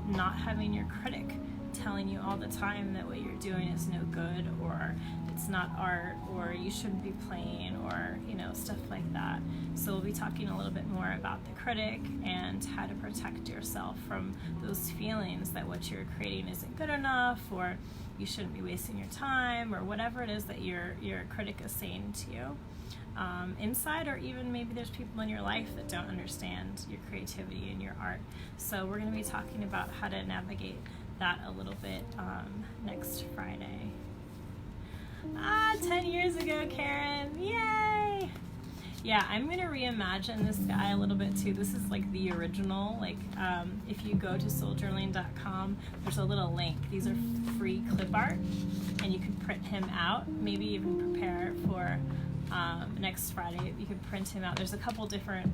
not having your critic telling you all the time that what you're doing is no good, or it's not art, or you shouldn't be playing, or stuff like that. So we'll be talking a little bit more about the critic and how to protect yourself from those feelings that what you're creating isn't good enough, or you shouldn't be wasting your time, or whatever it is that your critic is saying to you. Inside, or even maybe there's people in your life that don't understand your creativity and your art. So we're going to be talking about how to navigate that a little bit next Friday. 10 years ago, Karen. Yay! Yeah, I'm going to reimagine this guy a little bit too. This is like the original. If you go to souljournaling.com, there's a little link. These are free clip art, and you can print him out. Maybe even prepare for next Friday. You can print him out. There's a couple different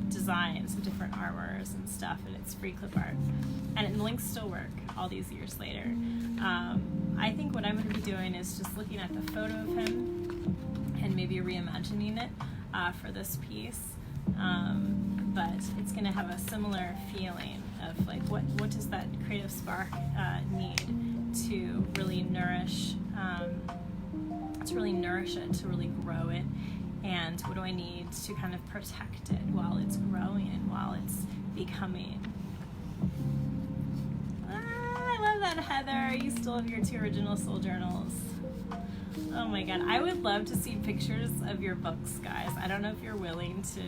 designs of different armors and stuff, and it's free clip art. And the links still work all these years later. I think what I'm going to be doing is just looking at the photo of him and maybe reimagining it for this piece. But it's going to have a similar feeling of like what does that creative spark need to really nourish it, to really grow it, and what do I need to kind of protect it while it's growing and while it's becoming. I love that, Heather. You still have your 2 original soul journals. Oh my god, I would love to see pictures of your books, guys. I don't know if you're willing to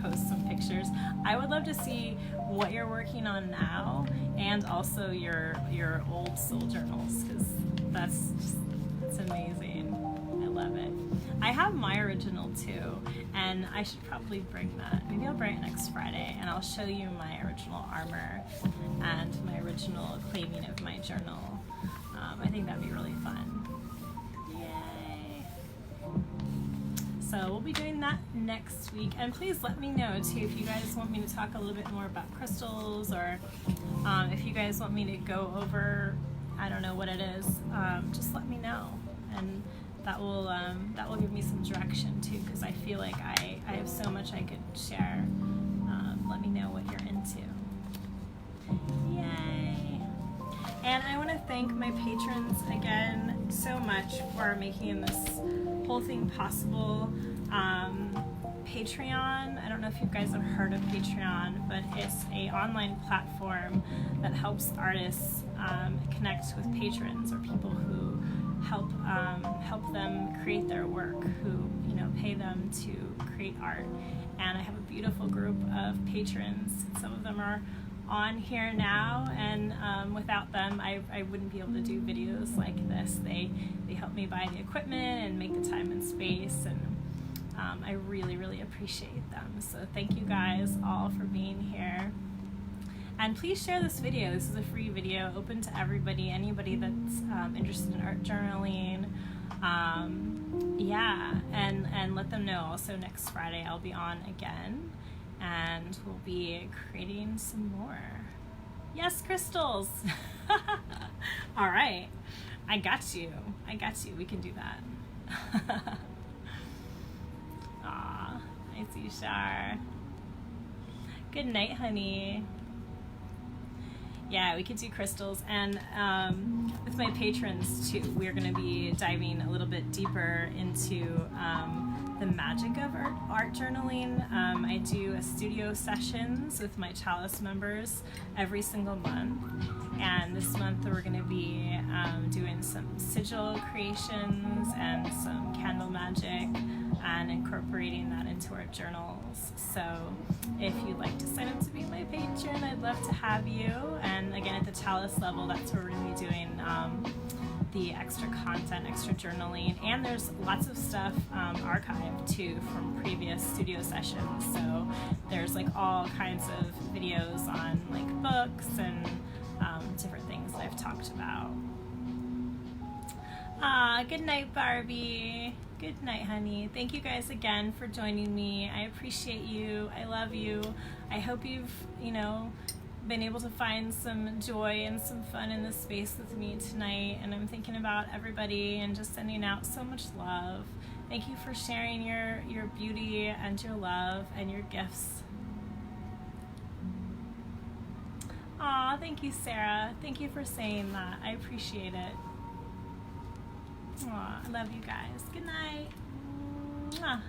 post some pictures. I would love to see what you're working on now, and also your old soul journals, because that's amazing. I love it. I have my original too, and I should probably bring that. Maybe I'll bring it next Friday, and I'll show you my original armor and my original claiming of my journal. I think that'd be really fun. Yay! So we'll be doing that next week, and please let me know too if you guys want me to talk a little bit more about crystals, or if you guys want me to go over, I don't know what it is, just let me know, and that will give me some direction too, because I feel like I have so much I could share. Let me know what you're into. Yay! And I want to thank my patrons again so much for making this whole thing possible. Patreon, I don't know if you guys have heard of Patreon, but it's an online platform that helps artists connect with patrons, or people who help them create their work, who pay them to create art. And I have a beautiful group of patrons. Some of them are on here now, and without them I wouldn't be able to do videos like this. They help me buy the equipment and make the time and space, and I really, really appreciate them. So thank you guys all for being here. And please share this video. This is a free video, open to everybody, anybody that's interested in art journaling. And let them know also next Friday I'll be on again, and we'll be creating some more. Yes, crystals! All right, I got you. We can do that. Aw, I see Shar. Good night, honey. Yeah, we could do crystals, and with my patrons too, we're going to be diving a little bit deeper into the magic of art journaling. I do a studio sessions with my Chalice members every single month, and this month we're going to be doing some sigil creations and some candle magic, and incorporating that into our journals. So if you'd like to sign up to be my patron, I'd love to have you. And again, at the Chalice level, that's where we're going to be doing the extra content, extra journaling, and there's lots of stuff archived too from previous studio sessions. So there's like all kinds of videos on like books and different things that I've talked about. Good night, Barbie. Good night, honey. Thank you guys again for joining me. I appreciate you. I love you. I hope you've, been able to find some joy and some fun in this space with me tonight. And I'm thinking about everybody and just sending out so much love. Thank you for sharing your beauty and your love and your gifts. Aw, thank you, Sarah. Thank you for saying that. I appreciate it. Aw, I love you guys. Good night. Mwah.